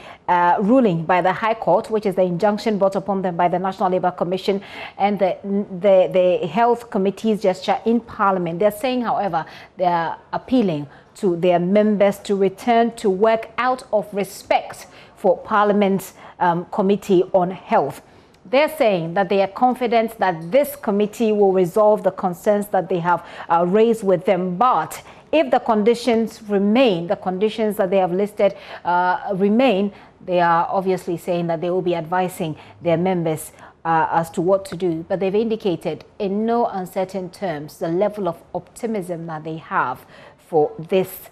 ruling by the High Court, which is the injunction brought upon them by the National Labour Commission and the Health Committee's gesture in Parliament. They're saying, however, they are appealing to their members to return to work out of respect for Parliament's Committee on Health. They're saying that they are confident that this committee will resolve the concerns that they have raised with them. But if the conditions remain, the conditions that they have listed remain, they are obviously saying that they will be advising their members as to what to do. But they've indicated in no uncertain terms the level of optimism that they have for this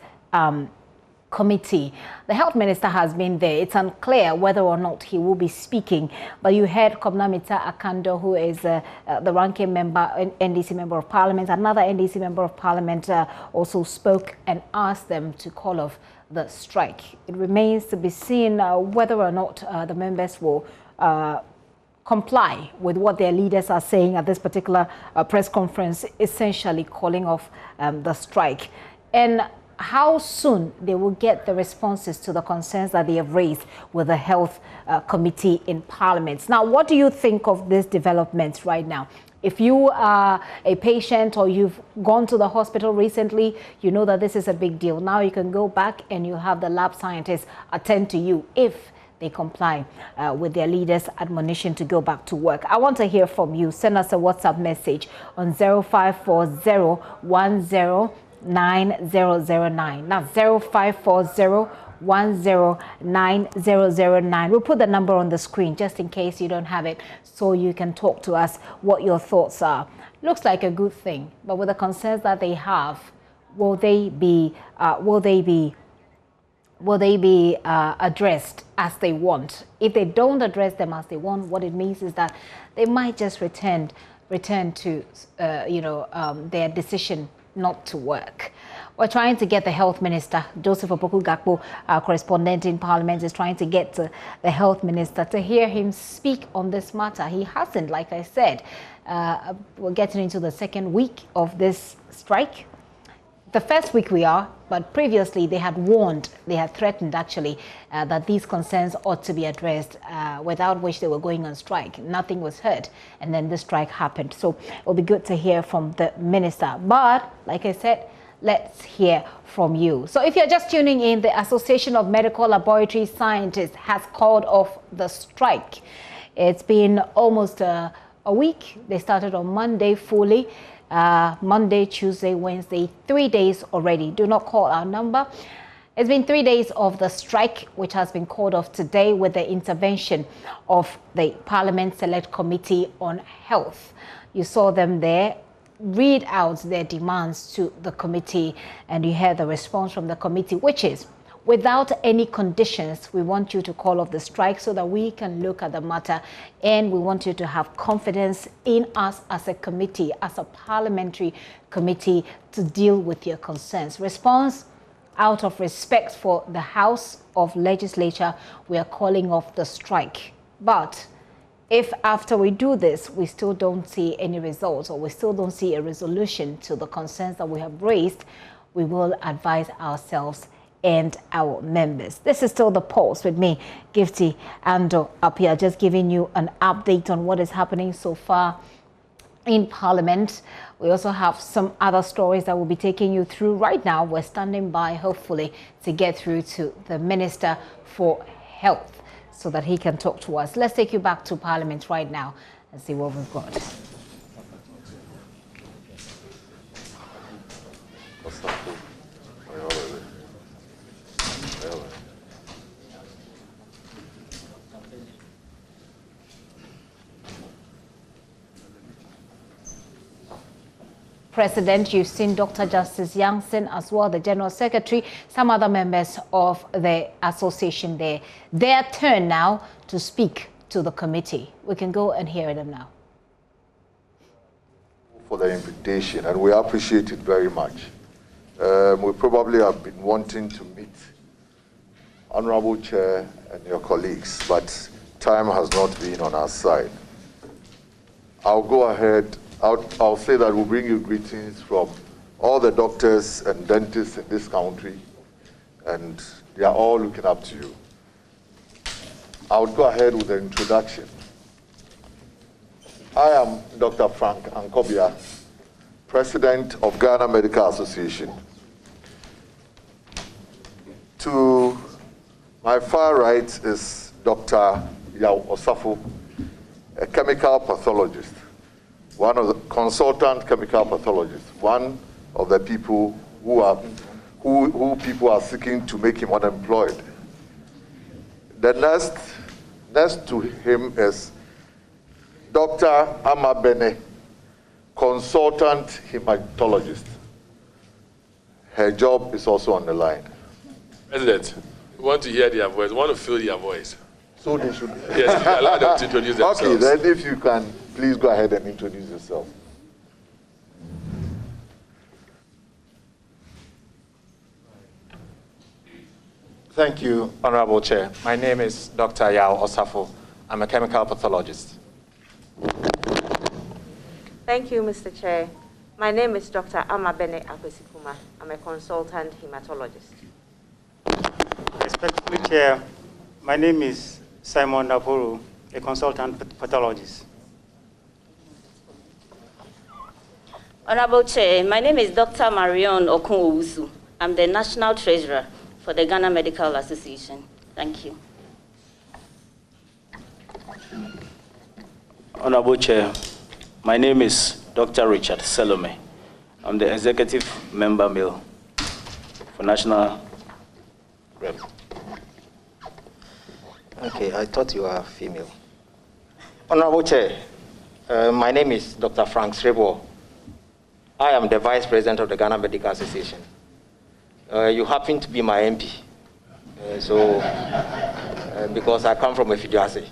committee. The health minister has been there. It's unclear whether or not he will be speaking, but you heard Kobnamita Akando, who is the ranking member, NDC member of parliament. Another NDC member of parliament also spoke and asked them to call off the strike. It remains to be seen whether or not the members will comply with what their leaders are saying at this particular press conference, essentially calling off the strike. And how soon they will get the responses to the concerns that they have raised with the Health Committee in Parliament. Now, what do you think of this development right now? If you are a patient or you've gone to the hospital recently, you know that this is a big deal. Now you can go back and you have the lab scientists attend to you if they comply with their leaders' admonition to go back to work. I want to hear from you. Send us a WhatsApp message on 0540109009. That's 0540109009. We'll put the number on the screen just in case you don't have it, so you can talk to us what your thoughts are. Looks like a good thing, but with the concerns that they have, will they be addressed as they want? If they don't address them as they want, what it means is that they might just return to their decision not to work. We're trying to get the health minister, Joseph Opoku-Gakpo, our correspondent in Parliament, is trying to get to the health minister to hear him speak on this matter. He hasn't, like I said. We're getting into the second week of this strike. The first week we are, but previously they had warned, they had threatened actually, that these concerns ought to be addressed, without which they were going on strike. Nothing was heard, and then the strike happened. So it'll be good to hear from the minister. But like I said, let's hear from you. So if you're just tuning in, the Association of Medical Laboratory Scientists has called off the strike. It's been almost a week. They started on Monday fully. Monday, Tuesday, Wednesday, 3 days already. Do not call our number. It's been 3 days of the strike, which has been called off today with the intervention of the Parliament Select Committee on Health. You saw them there read out their demands to the committee, and you heard the response from the committee, which is, without any conditions, we want you to call off the strike so that we can look at the matter, and we want you to have confidence in us as a committee, as a parliamentary committee, to deal with your concerns. Response: out of respect for the House of Legislature, we are calling off the strike. But if after we do this, we still don't see any results, or we still don't see a resolution to the concerns that we have raised, we will advise ourselves and our members. This is still The Pulse with me, Gifty Ando, up here, just giving you an update on what is happening so far in Parliament. We also have some other stories that we'll be taking you through right now. We're standing by, hopefully, to get through to the Minister for Health so that he can talk to us. Let's take you back to Parliament right now and see what we've got. president. You've seen Dr. Justice Yangson as well, the general secretary, some other members of the association there. Their turn now to speak to the committee. We can go and hear them now. For the invitation, and we appreciate it very much. We probably have been wanting to meet Honorable Chair and your colleagues, but time has not been on our side. I'll go ahead, I'll say that we'll bring you greetings from all the doctors and dentists in this country, and they are all looking up to you. I'll go ahead with the introduction. I am Dr. Frank Ankobia, President of Ghana Medical Association. To my far right is Dr. Yao Osafo, a chemical pathologist, one of the consultant chemical pathologists, one of the people who people are seeking to make him unemployed. The next to him is Dr. Amabene, consultant hematologist. Her job is also on the line. President, we want to hear their voice. We want to feel their voice. So they should. Yes, allow them to introduce themselves. Okay, then if you can, please go ahead and introduce yourself. Thank you, Honorable Chair. My name is Dr. Yao Osafo. I'm a chemical pathologist. Thank you, Mr. Chair. My name is Dr. Amabene Akwesikuma. I'm a consultant hematologist. Respectfully, Chair, my name is Simon Navuru, a consultant pathologist. Honorable Chair, my name is Dr. Marion Okun-Owusu. I'm the National Treasurer for the Ghana Medical Association. Thank you. Honorable Chair, my name is Dr. Richard Selome. I'm the Executive Member Male for National Rep. Okay, I thought you were female. Honorable Chair, my name is Dr. Frank Srebo. I am the Vice President of the Ghana Medical Association. You happen to be my MP, because I come from Efiduase.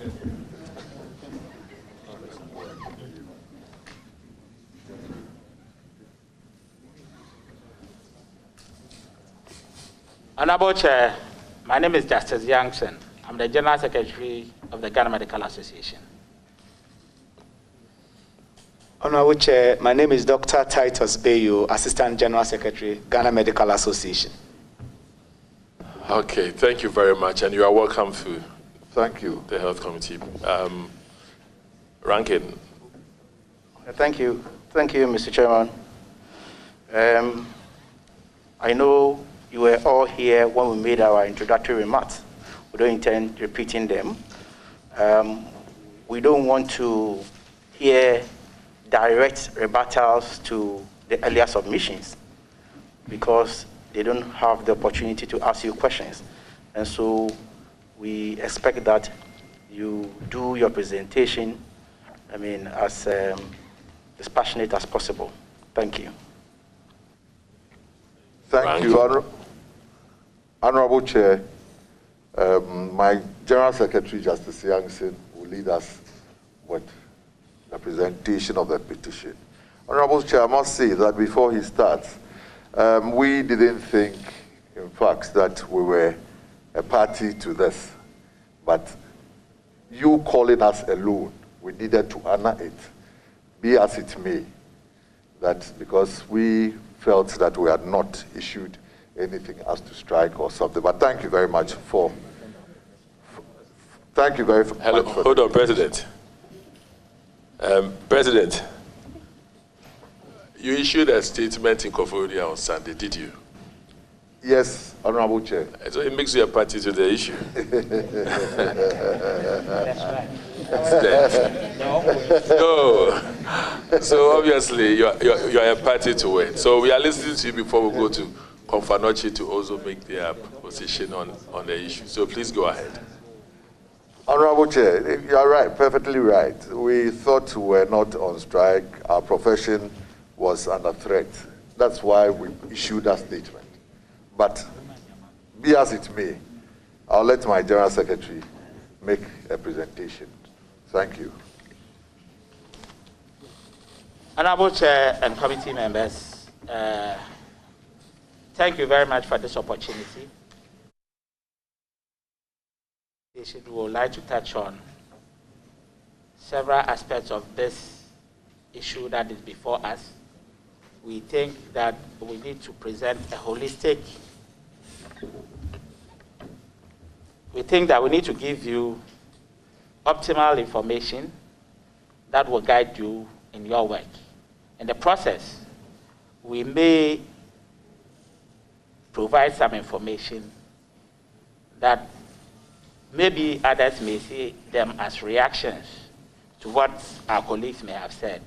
Honorable Chair, my name is Justice Yangson. I'm the General Secretary of the Ghana Medical Association. Honorable Chair, my name is Dr. Titus Bayo, Assistant General Secretary, Ghana Medical Association. Okay, thank you very much, and you are welcome to Thank you. the Health Committee. Rankin. Thank you, Mr. Chairman. I know you were all here when we made our introductory remarks. We don't intend repeating them. We don't want to hear direct rebuttals to the earlier submissions because they don't have the opportunity to ask you questions. And so we expect that you do your presentation, as dispassionate as possible. Thank you. Thank you, Honorable Chair. My General Secretary, Justice Yangson, will lead us with the presentation of the petition. Honorable Chair, I must say that before he starts, we didn't think, in fact, that we were a party to this. But you calling us alone, we needed to honor it, be as it may. That because we felt that we had not issued anything as to strike or something. But thank you very much for. Thank you very much. Hello, hold on, President. President, you issued a statement in Koforia on Sunday, did you? Yes, Honorable Chair. So it makes you a party to the issue. That's right. No. So obviously you're a party to it. So we are listening to you before we go to Confanochi to also make their position on the issue. So please go ahead. Honorable Chair, you are right, perfectly right. We thought we were not on strike. Our profession was under threat. That's why we issued that statement. But be as it may, I'll let my General Secretary make a presentation. Thank you. Honorable Chair and committee members, thank you very much for this opportunity. We would like to touch on several aspects of this issue that is before us. We think that we need to present a holistic. We think that we need to give you optimal information that will guide you in your work. In the process, we may provide some information that maybe others may see them as reactions to what our colleagues may have said.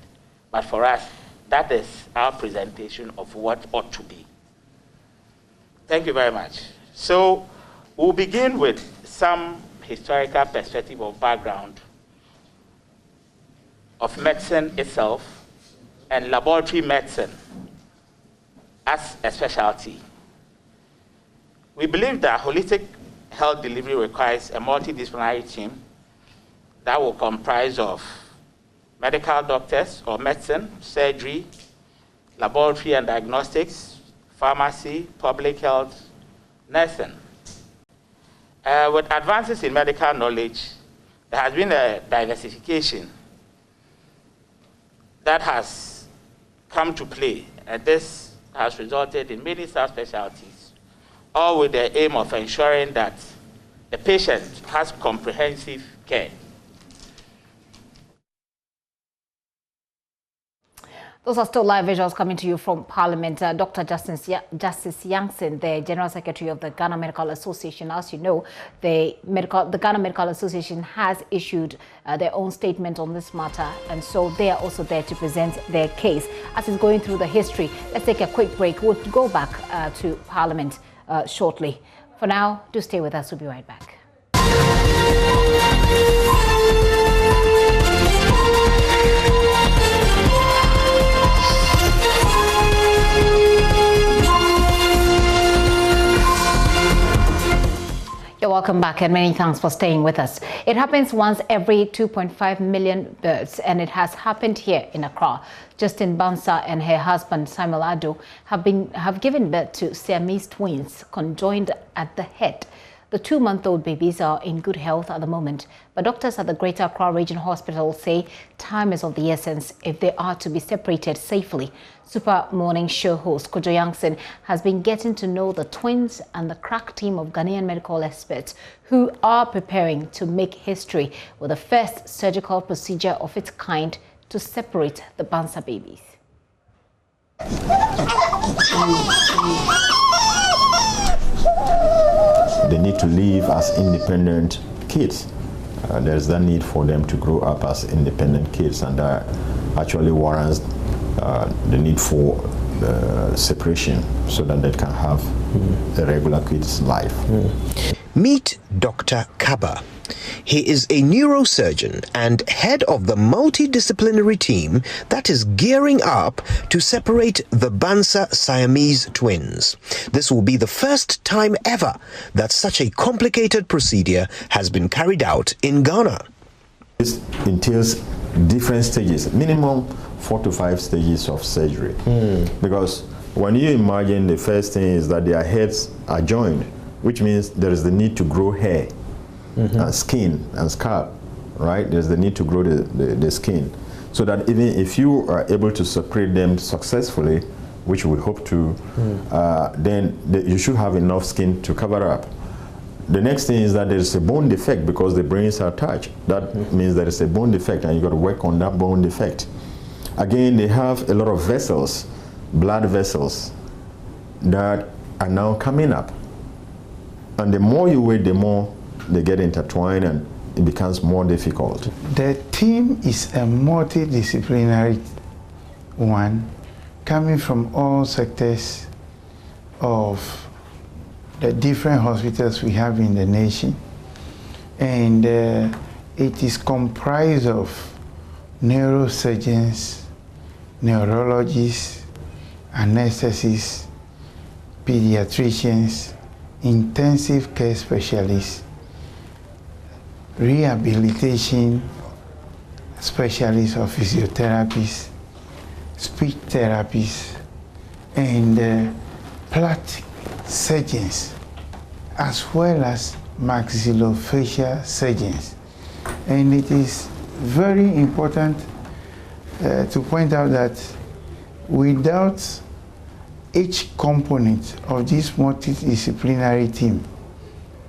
But for us, that is our presentation of what ought to be. Thank you very much. So we'll begin with some historical perspective of background of medicine itself and laboratory medicine as a specialty. We believe that holistic health delivery requires a multidisciplinary team that will comprise of medical doctors or medicine, surgery, laboratory and diagnostics, pharmacy, public health, nursing. With advances in medical knowledge, there has been a diversification that has come to play, and this has resulted in many subspecialties, all with the aim of ensuring that the patient has comprehensive care. Those are still live visuals coming to you from Parliament. Dr. Justice Yangson, the General Secretary of the Ghana Medical Association. As you know, the Ghana Medical Association has issued their own statement on this matter, and so they are also there to present their case. As it's going through the history, let's take a quick break. We'll go back to Parliament shortly. For now, do stay with us. We'll be right back. You're welcome back, and many thanks for staying with us. It happens once every 2.5 million births, and it has happened here in Accra. Justin Bansa and her husband Samuel Ado have given birth to Siamese twins, conjoined at the head. The 2-month-old babies are in good health at the moment, but doctors at the Greater Accra Regional Hospital say time is of the essence if they are to be separated safely. Super Morning Show host Kojo Yangson has been getting to know the twins and the crack team of Ghanaian medical experts who are preparing to make history with the first surgical procedure of its kind to separate the Bansa babies. They need to live as independent kids. There's that need for them to grow up as independent kids, and that actually warrants the need for separation so that they can have a regular kid's life. Meet Dr. Kaba. He is a neurosurgeon and head of the multidisciplinary team that is gearing up to separate the Bansa Siamese twins. This will be the first time ever that such a complicated procedure has been carried out in Ghana. This entails different stages, minimum 4 to 5 stages of surgery. Because when you imagine, the first thing is that their heads are joined, which means there is the need to grow hair. And skin and scalp, right? There's the need to grow the skin, so that even if you are able to separate them successfully, which we hope to, then you should have enough skin to cover up. The next thing is that there's a bone defect because the brains are attached. That means there is a bone defect, and you got to work on that bone defect. Again, they have a lot of vessels, blood vessels, that are now coming up. And the more you wait, the more they get intertwined, and it becomes more difficult. The team is a multidisciplinary one, coming from all sectors of the different hospitals we have in the nation. And it is comprised of neurosurgeons, neurologists, anesthetists, pediatricians, intensive care specialists, rehabilitation specialists or physiotherapists, speech therapists, and plastic surgeons, as well as maxillofacial surgeons. And it is very important to point out that without each component of this multidisciplinary team,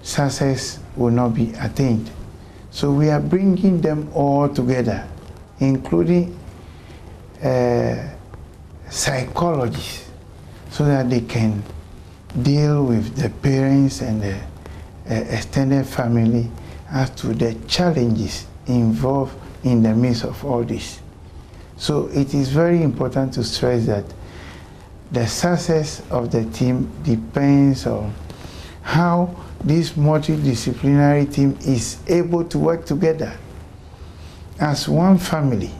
success will not be attained. So we are bringing them all together, including psychologists, so that they can deal with the parents and the extended family as to the challenges involved in the midst of all this. So it is very important to stress that the success of the team depends on how this multidisciplinary team is able to work together as one family.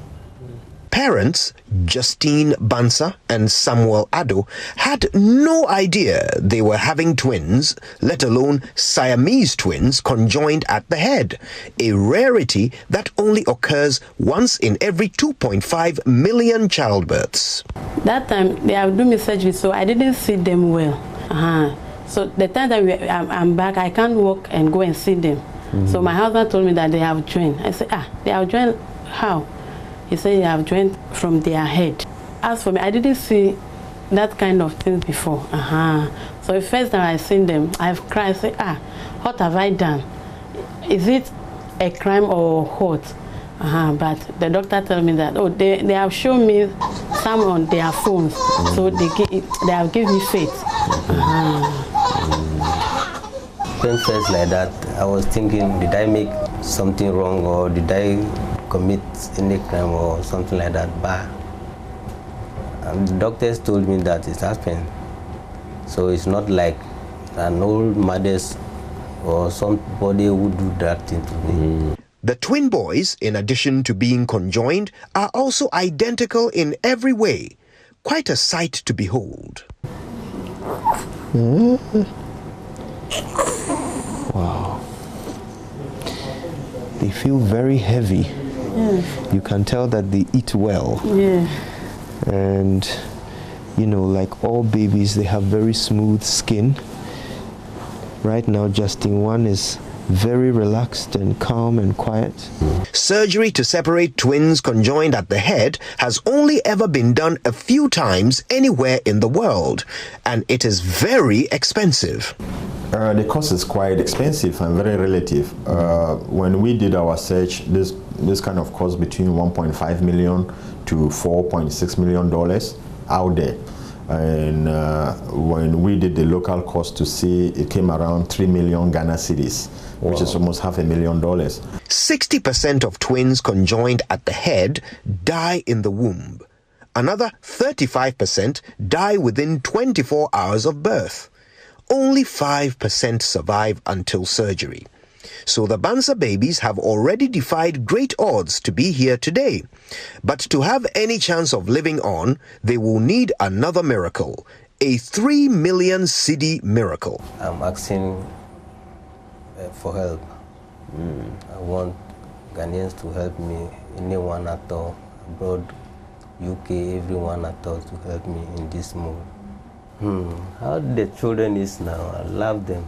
Parents Justine Bansa and Samuel Addo had no idea they were having twins, let alone Siamese twins conjoined at the head, a rarity that only occurs once in every 2.5 million childbirths. That time they have done me surgery, so I didn't see them well. So the time that I'm back, I can't walk and go and see them. So my husband told me that they have joined. I said, they have joined how? He said they have joined from their head. As for me, I didn't see that kind of thing before. So the first time I seen them, I've cried. I said, what have I done? Is it a crime or what? But the doctor told me that, they have shown me some on their phones. So they have given me faith. When first like that, I was thinking, did I make something wrong or did I commit any crime or something like that? But the doctors told me that it happened. So it's not like an old mother's or somebody would do that thing to me. The twin boys, in addition to being conjoined, are also identical in every way. Quite a sight to behold. Wow. They feel very heavy. You can tell that they eat well. And, you know, like all babies, they have very smooth skin. Right now, Justine one is very relaxed and calm and quiet. Surgery to separate twins conjoined at the head has only ever been done a few times anywhere in the world, and it is very expensive. The cost is quite expensive and very relative. When we did our search, this kind of cost between $1.5 million to $4.6 million out there. And when we did the local cost to see, it came around 3 million Ghana cedis, which is almost $500,000. 60% of twins conjoined at the head die in the womb. Another 35% die within 24 hours of birth. Only 5% survive until surgery. So the Bansa babies have already defied great odds to be here today. But to have any chance of living on, they will need another miracle, a 3 million cedi miracle. I'm asking for help. I want Ghanaians to help me, anyone at all, abroad, UK, everyone at all to help me in this move. How the children is now, I love them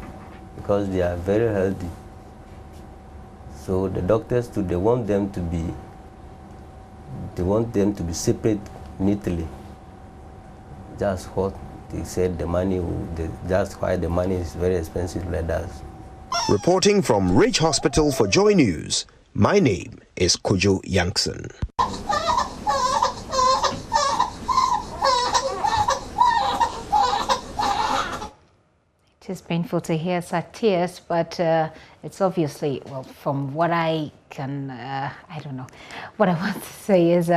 because they are very healthy. So the doctors too, they want them to be separate neatly. Just what they said, just why the money is very expensive like that. Reporting from Ridge Hospital for Joy News, my name is Kojo Yankson. It is painful to hear such tears, but it's obviously, well, from what I can, I don't know. What I want to say is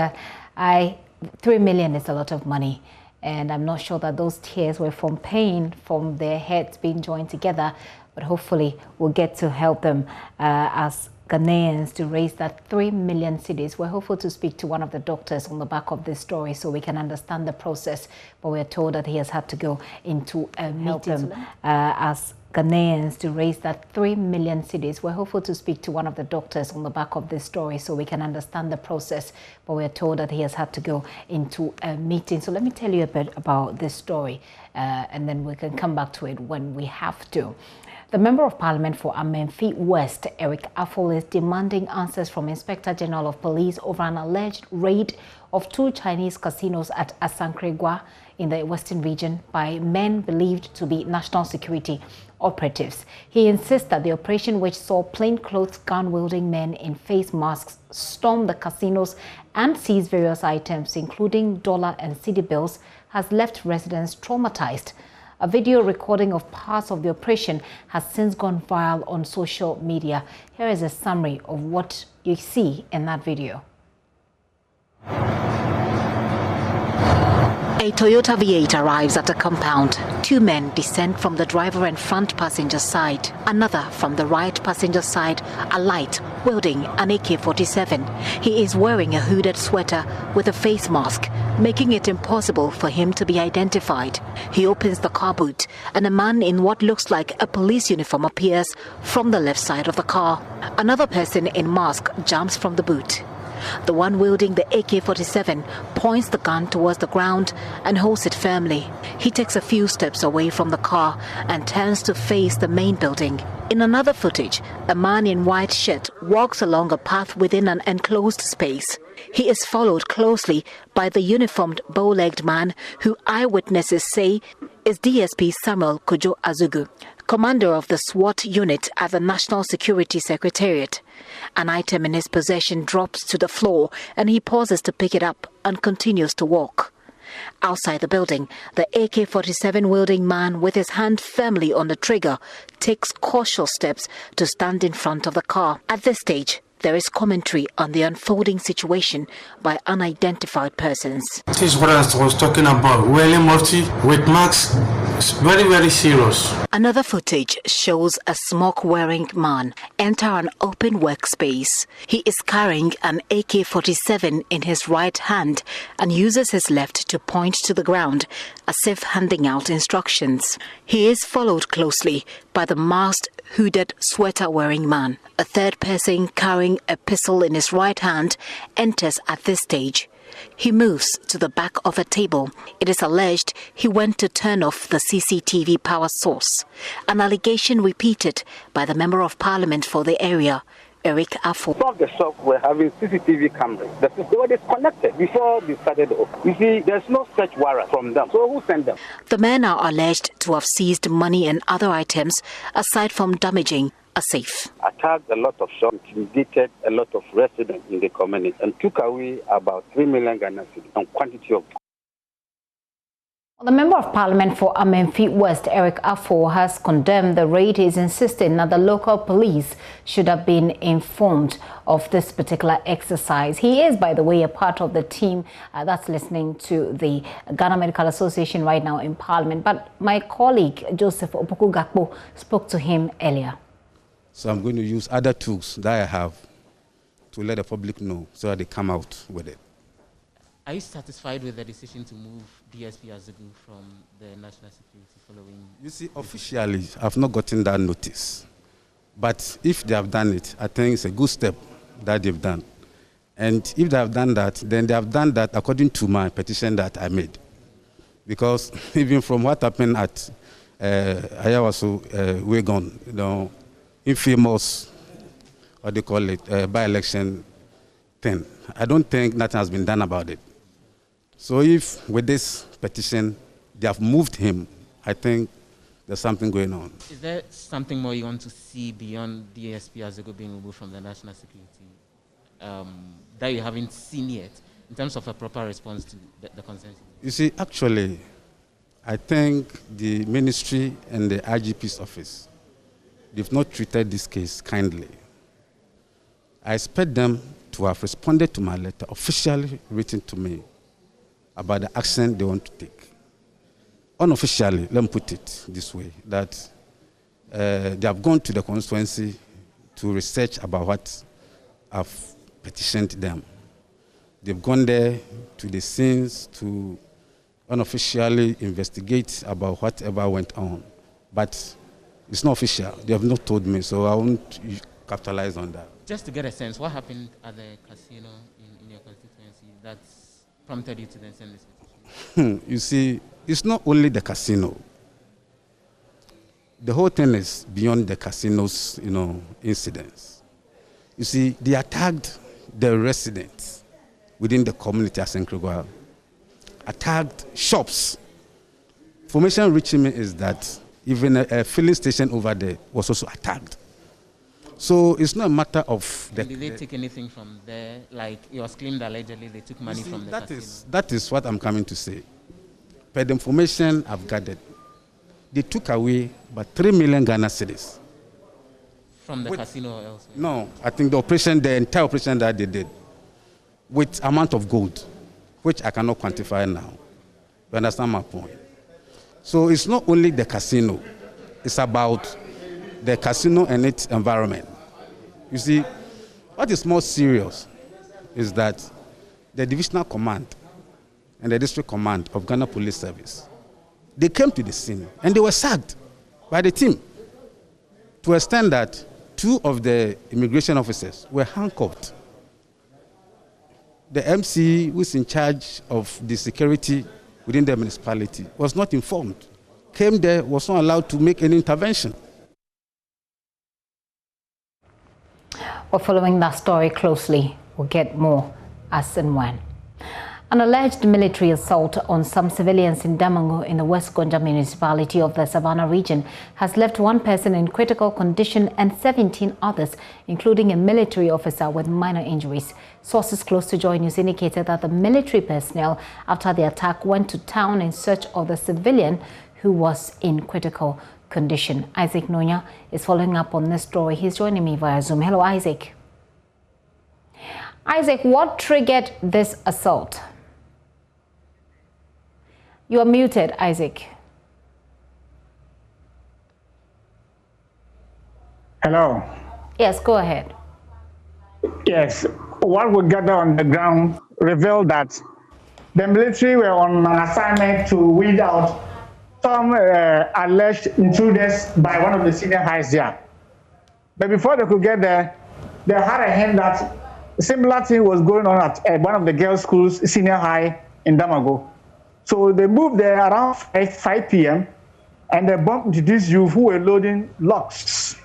3 million is a lot of money, and I'm not sure that those tears were from pain, from their heads being joined together, but hopefully we'll get to help them as Ghanaians to raise that 3 million cedis. We're hopeful to speak to one of the doctors on the back of this story so we can understand the process, but we're told that he has had to go into a meeting as Ghanaians to raise that 3 million cedis. We're hopeful to speak to one of the doctors on the back of this story so we can understand the process, but we're told that he has had to go into a meeting. So let me tell you a bit about this story and then we can come back to it when we have to. The Member of Parliament for Amenfi West, Eric Afful, is demanding answers from Inspector General of Police over an alleged raid of 2 Chinese casinos at Asankregua in the Western region by men believed to be national security operatives. He insists that the operation, which saw plainclothes gun-wielding men in face masks storm the casinos and seize various items, including dollar and cedi bills, has left residents traumatized. A video recording of parts of the operation has since gone viral on social media. Here is a summary of what you see in that video. A Toyota V8 arrives at a compound. 2 men descend from the driver and front passenger side. Another from the right passenger side, alight, wielding an AK-47. He is wearing a hooded sweater with a face mask, making it impossible for him to be identified. He opens the car boot and a man in what looks like a police uniform appears from the left side of the car. Another person in mask jumps from the boot. The one wielding the AK-47 points the gun towards the ground and holds it firmly. He takes a few steps away from the car and turns to face the main building. In another footage, a man in white shirt walks along a path within an enclosed space. He is followed closely by the uniformed bow-legged man who eyewitnesses say is DSP Samuel Kojo Azugu, commander of the SWAT unit at the National Security Secretariat. An item in his possession drops to the floor and he pauses to pick it up and continues to walk. Outside the building, the AK-47 wielding man with his hand firmly on the trigger takes cautious steps to stand in front of the car. At this stage, there is commentary on the unfolding situation by unidentified persons. This is what I was talking about. William Mufti with Max. It's very, very serious. Another footage shows a smoke-wearing man enter an open workspace. He is carrying an AK-47 in his right hand and uses his left to point to the ground as if handing out instructions. He is followed closely by the masked, hooded, sweater-wearing man. A third person carrying a pistol in his right hand enters at this stage. He moves to the back of a table. It is alleged he went to turn off the CCTV power source, an allegation repeated by the Member of Parliament for the area, Eric Afful. Some of the shops were having CCTV cameras. They were disconnected before they started off. You see, there's no search warrant from them. So who sent them? The men are alleged to have seized money and other items aside from damaging a safe. Attacked a lot of shops, intimidated a lot of residents in the community, and took away about 3 million Ghana cedis and quantity of. The Member of Parliament for Amenfi West, Eric Afful, has condemned the raid. He is insisting that the local police should have been informed of this particular exercise. He is, by the way, a part of the team that's listening to the Ghana Medical Association right now in Parliament. But my colleague, Joseph Opoku Gakpo, spoke to him earlier. So I'm going to use other tools that I have to let the public know so that they come out with it. Are you satisfied with the decision to move DSP Azugu from the National Security following? You see, officially, I've not gotten that notice. But if they have done it, I think it's a good step that they've done. And if they have done that, then they have done that according to my petition that I made. Because even from what happened at Ayawaso, Wagon, you know, infamous, what they call it, by-election thing, I don't think nothing has been done about it. So if with this petition they have moved him, I think there's something going on. Is there something more you want to see beyond DSP Azugu being removed from the National Security that you haven't seen yet in terms of a proper response to the consensus? You see, actually, I think the ministry and the IGP's office, they've not treated this case kindly. I expect them to have responded to my letter, officially written to me, about the action they want to take. Unofficially, let me put it this way, that they have gone to the constituency to research about what have petitioned them. They've gone there to the scenes to unofficially investigate about whatever went on. But it's not official. They have not told me, so I won't capitalize on that. Just to get a sense, what happened at the casino in your constituency that prompted you to then send this petition? You see, it's not only the casino. The whole thing is beyond the casino's, incidents. You see, they attacked the residents within the community at Senkregwa, attacked shops. Information reaching me is that even a filling station over there was also attacked. So it's not a matter of... Did they take anything from there? Like it was claimed allegedly they took money from the casino. That is what I'm coming to say. Per the information I've gathered, they took away about 3 million Ghana cedis. From the casino or elsewhere? No, I think the entire operation that they did, with amount of gold, which I cannot quantify now. You understand my point? So it's not only the casino, it's about the casino and its environment. You see, what is more serious is that the divisional command and the district command of Ghana Police Service, they came to the scene and they were sacked by the team to extend that 2 of the immigration officers were handcuffed. The MC who is in charge of the security within the municipality was not informed, came there, was not allowed to make any intervention. We're following that story closely. We'll get more as and when. An alleged military assault on some civilians in Damango in the West Gonja municipality of the Savannah region has left 1 person in critical condition and 17 others, including a military officer, with minor injuries. Sources close to JoyNews indicated that the military personnel after the attack went to town in search of the civilian who was in critical condition. Isaac Nonya is following up on this story. He's joining me via Zoom. Hello, Isaac. Isaac, what triggered this assault? You are muted, Isaac. Hello. Yes, go ahead. Yes, what we gathered on the ground revealed that the military were on an assignment to weed out some alleged intruders by one of the senior highs there. But before they could get there, they had a hint that a similar thing was going on at one of the girls' schools, senior high in Damago. So they moved there around 5 p.m. and they bumped into these youth who were loading locks.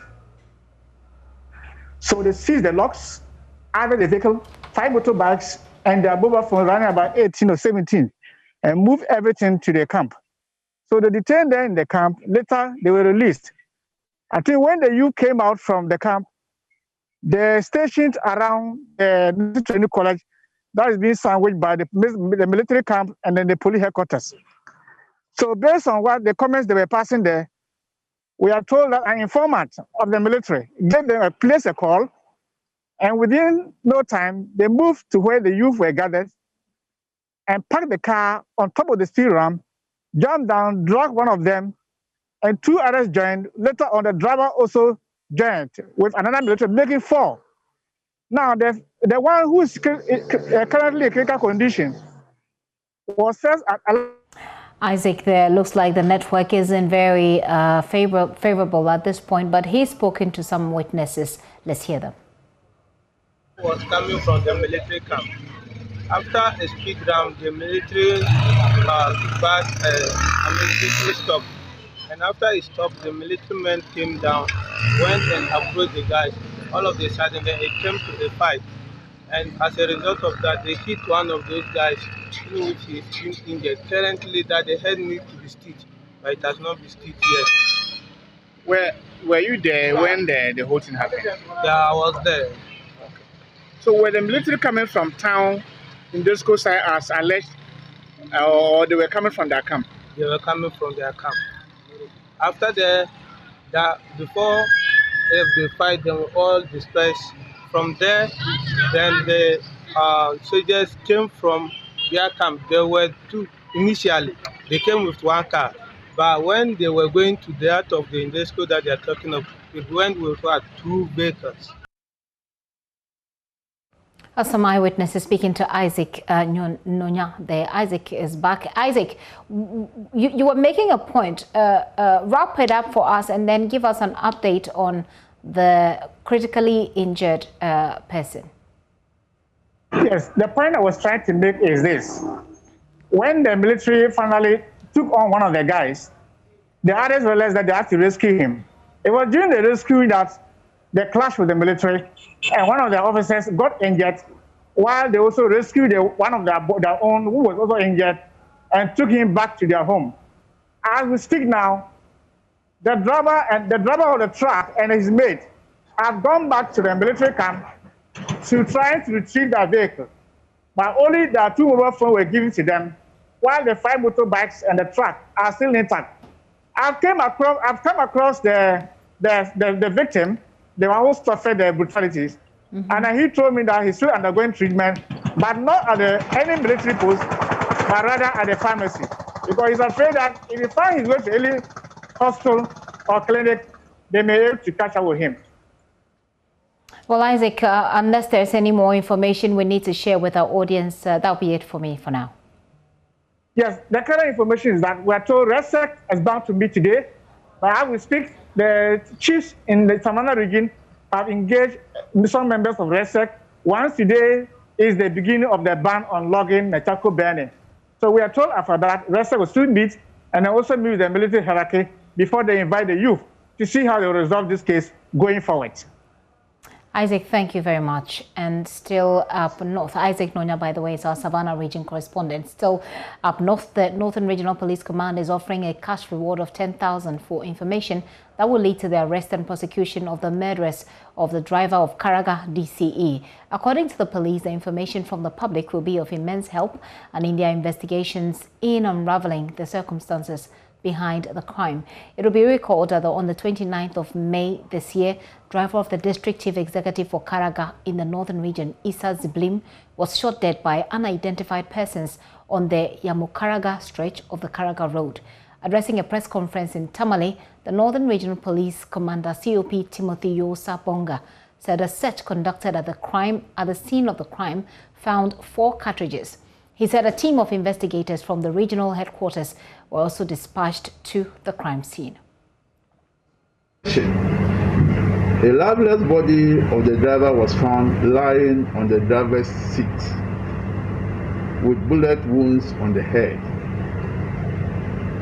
So they seized the locks, added the vehicle, 5 motorbikes, and their mobile phone running about 18 or 17, and moved everything to their camp. So they detained them in the camp. Later, they were released. I think when the youth came out from the camp, they're stationed around the training college that is being sandwiched by the military camp and then the police headquarters. So based on what the comments they were passing there, we are told that an informant of the military gave them a call, and within no time, they moved to where the youth were gathered and parked the car on top of the speed ramp, jumped down, dragged one of them, and 2 others joined. Later on, the driver also joined with another military, making 4. Now, the one who is currently in critical condition was first at... Isaac, there looks like the network isn't very favorable at this point, but he's spoken to some witnesses. Let's hear them. Was coming from the military camp. After a speed ramp, the military military stopped. And after it stopped, the military men came down, went and approached the guys. All of a sudden, then it came to a fight. And as a result of that, they hit one of those guys, in which he is injured. Currently, that the head needs to be stitched, but it has not been stitched yet. Were you there when the whole thing happened? Yeah, I was there. Okay. So were the military coming from town in those coast side as alleged, or they were coming from their camp? They were coming from their camp. After before the fight, they were all dispersed. From there, then the soldiers came from their camp. There were 2 initially. They came with 1 car. But when they were going to the heart of the industry that they are talking of, it went with 2 vehicles. Some eyewitnesses speaking to Isaac Nonya there. Isaac is back. Isaac, you were making a point. Wrap it up for us and then give us an update on the critically injured person. Yes, the point I was trying to make is this. When the military finally took on one of the guys, the others realized that they had to rescue him. It was during the rescue that they clashed with the military, and one of the officers got injured, while they also rescued one of their own who was also injured and took him back to their home. As we speak now, the driver of the truck and his mate have gone back to the military camp to try to retrieve their vehicle, but only their 2 mobile phones were given to them, while the 5 motorbikes and the truck are still intact. I've come across the victim, the one who suffered the brutalities, and he told me that he's still undergoing treatment, but not at any military post, but rather at the pharmacy, because he's afraid that if he finds his way to any hospital or clinic, they may be able to catch up with him. Well, Isaac, unless there's any more information we need to share with our audience, that'll be it for me for now. Yes, the current information is that we are told RESEC is bound to meet today, but as we speak, the chiefs in the Savannah region have engaged some members of RESEC. Once today is the beginning of the ban on logging the charcoal burning. So we are told after that RESEC will still meet and also meet with the military hierarchy before they invite the youth to see how they will resolve this case going forward. Isaac, thank you very much. And still up north, Isaac Nonya, by the way, is our Savannah region correspondent. Still up north, the Northern Regional Police Command is offering a cash reward of 10,000 for information that will lead to the arrest and prosecution of the murderers of the driver of Karaga DCE. According to the police, the information from the public will be of immense help and in their investigations in unraveling the circumstances behind the crime. It will be recalled that on the 29th of May this year, driver of the district chief executive for Karaga in the northern region, Issa Ziblim, was shot dead by unidentified persons on the Yamukaraga stretch of the Karaga road. Addressing a press conference in Tamale, the Northern Regional Police Commander COP Timothy Yosa Bonga said a search conducted at the scene of the crime found 4 cartridges. He said a team of investigators from the regional headquarters were also dispatched to the crime scene. A lifeless body of the driver was found lying on the driver's seat with bullet wounds on the head.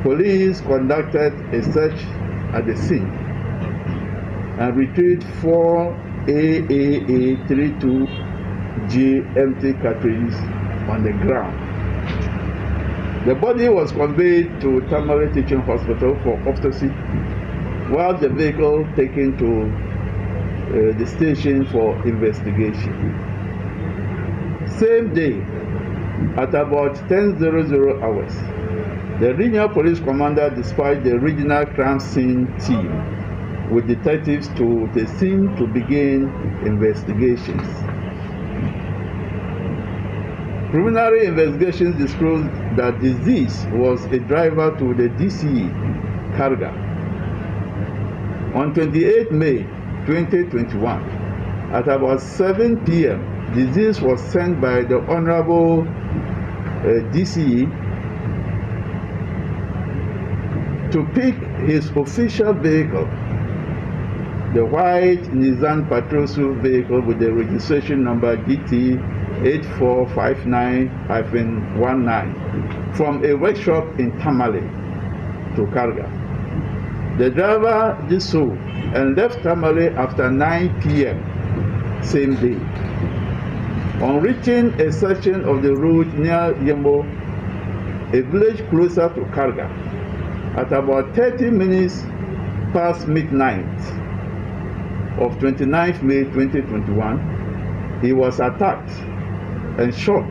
Police conducted a search at the scene and retrieved 4 AAA32G empty cartridges on the ground. The body was conveyed to Tamale Teaching Hospital for autopsy, while the vehicle taken to the station for investigation. Same day, at about 10:00 hours, the regional police commander dispatched the regional crime scene team with detectives to the scene to begin investigations. Preliminary investigations disclosed that deceased was a driver to the DCE Karga. On 28 May 2021, at about 7 p.m., deceased was sent by the Honorable DCE to pick his official vehicle, the white Nissan Patrosu vehicle with the registration number GT 8459-19 from a workshop in Tamale to Karga. The driver did so and left Tamale after 9 p.m. same day. On reaching a section of the road near Yembo, a village closer to Karga, at about 30 minutes past midnight of 29th May 2021, he was attacked and shot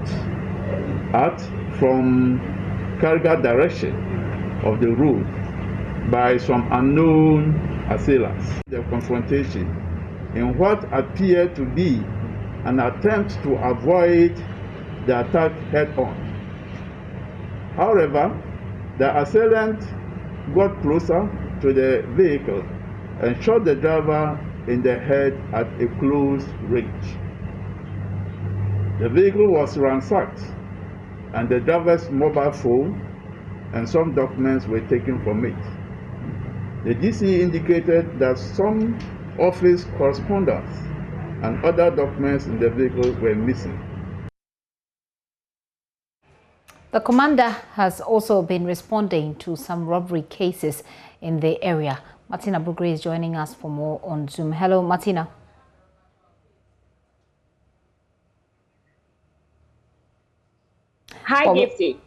at from Karga direction of the road by some unknown assailants. The confrontation in what appeared to be an attempt to avoid the attack head-on. However, the assailant got closer to the vehicle and shot the driver in the head at a close range. The vehicle was ransacked, and the driver's mobile phone and some documents were taken from it. The GC indicated that some office correspondence and other documents in the vehicle were missing. The commander has also been responding to some robbery cases in the area. Martina Bugre is joining us for more on Zoom. Hello, Martina. Hi, Gifty.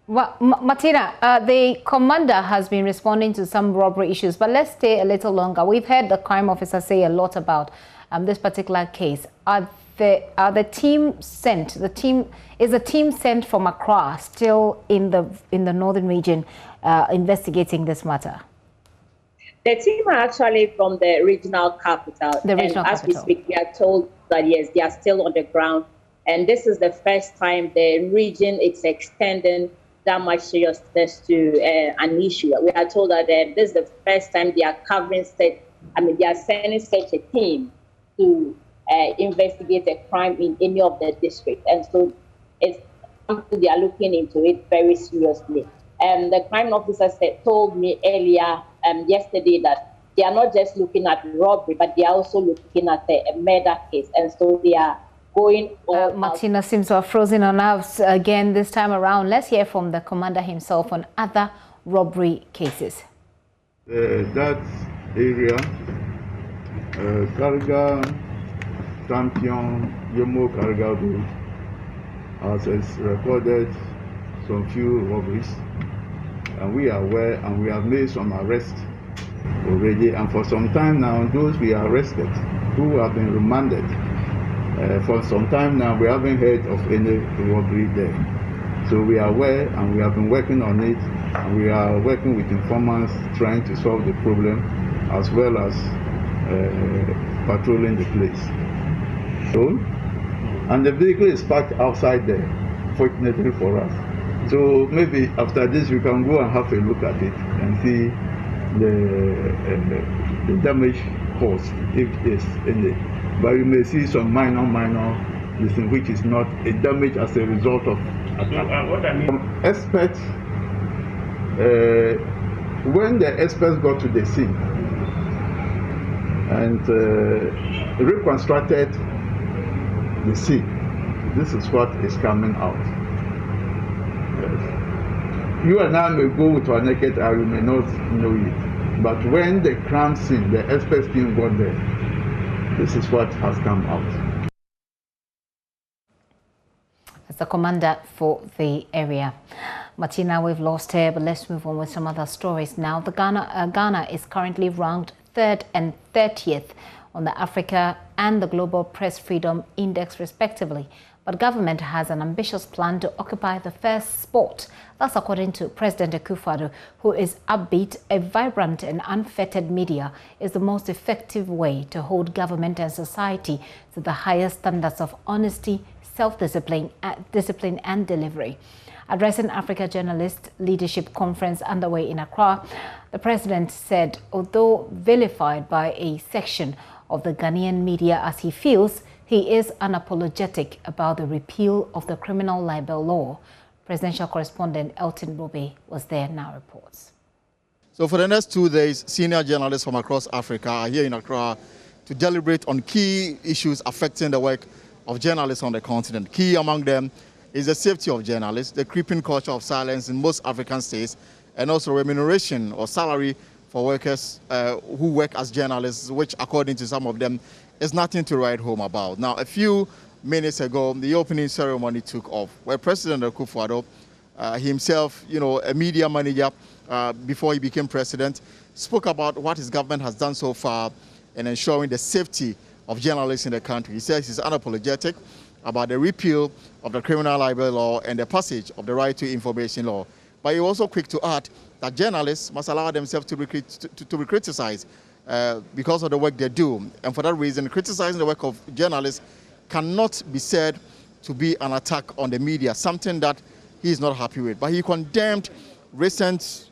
Well, Martina, the commander has been responding to some robbery issues, but let's stay a little longer. We've heard the crime officer say a lot about this particular case. Are the team sent? Is the team sent from Accra still in the northern region investigating this matter? The team are actually from the regional capital. As we speak, we are told that yes, they are still on the ground. And this is the first time the region is extending that much seriousness to an issue. We are told that this is the first time they are covering they are sending such a team to investigate a crime in any of the districts. And so they are looking into it very seriously. The crime officer told me earlier yesterday that they are not just looking at robbery, but they are also looking at a murder case. And so they are going all Martina seems to have frozen on us again this time around. Let's hear from the commander himself on other robbery cases. That area, Karga, Champion, Yomo Karga Road, has recorded some few robberies. And we are aware and we have made some arrests already. And for some time now, those we arrested who have been remanded, for some time now, we haven't heard of any robbery there. So we are aware and we have been working on it. And we are working with informants trying to solve the problem as well as patrolling the place. So, and the vehicle is parked outside there, fortunately for us. So maybe after this we can go and have a look at it and see the damage caused, if there's any. But you may see some minor which is not a damage as a result of attack. What I mean, experts, when the experts got to the scene and reconstructed the scene, this is what is coming out. Yes. You and I may go with our naked eye, you may not know it. But when the crime scene, the experts team got there, this is what has come out. As the commander for the area. Martina, we've lost her, but let's move on with some other stories now. Ghana is currently ranked 3rd and 30th on the Africa and the Global Press Freedom Index, respectively. But government has an ambitious plan to occupy the first spot. That's according to President Akufo-Addo, who is upbeat. A vibrant and unfettered media is the most effective way to hold government and society to the highest standards of honesty, self-discipline, discipline and delivery. Addressing Africa Journalist Leadership Conference underway in Accra, the president said, although vilified by a section of the Ghanaian media as he feels, he is unapologetic about the repeal of the criminal libel law. Presidential correspondent Elton Bobe was there, now reports. So for the next 2 days, senior journalists from across Africa are here in Accra to deliberate on key issues affecting the work of journalists on the continent. Key among them is the safety of journalists, the creeping culture of silence in most African states, and also remuneration or salary for workers who work as journalists, which according to some of them is nothing to write home about. Now, a few minutes ago, the opening ceremony took off, where President Akufo-Addo himself, a media manager before he became president, spoke about what his government has done so far in ensuring the safety of journalists in the country. He says he's unapologetic about the repeal of the criminal libel law and the passage of the right to information law. But he was also quick to add that journalists must allow themselves to be criticized because of the work they do. And for that reason, criticizing the work of journalists cannot be said to be an attack on the media, something that he is not happy with. But he condemned recent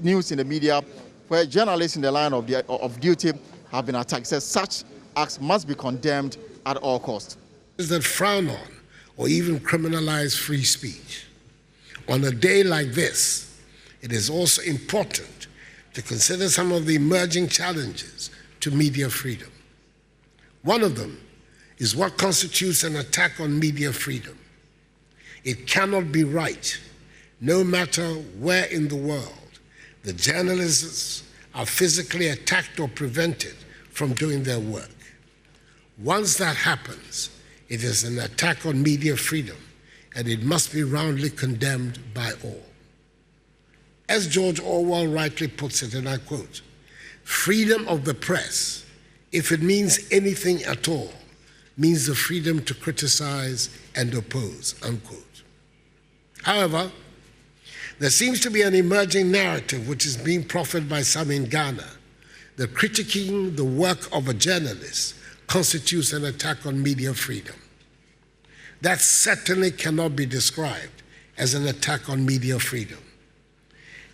news in the media where journalists in the line of duty have been attacked. He says such acts must be condemned at all costs. that frown on or even criminalize free speech. On a day like this, it is also important to consider some of the emerging challenges to media freedom. One of them is what constitutes an attack on media freedom. It cannot be right, no matter where in the world, the journalists are physically attacked or prevented from doing their work. Once that happens, it is an attack on media freedom, and it must be roundly condemned by all. As George Orwell rightly puts it, and I quote, "Freedom of the press, if it means anything at all, means the freedom to criticize and oppose," unquote. However, there seems to be an emerging narrative which is being proffered by some in Ghana that critiquing the work of a journalist constitutes an attack on media freedom. That certainly cannot be described as an attack on media freedom.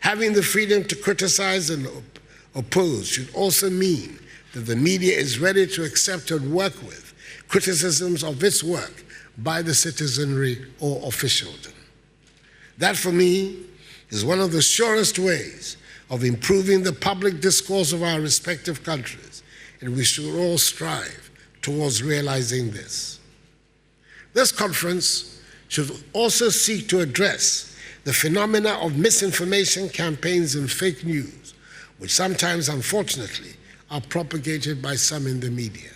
Having the freedom to criticize and oppose should also mean that the media is ready to accept and work with criticisms of its work by the citizenry or officialdom. That, for me, is one of the surest ways of improving the public discourse of our respective countries, and we should all strive towards realizing this. This conference should also seek to address the phenomena of misinformation campaigns and fake news, which sometimes, unfortunately, are propagated by some in the media.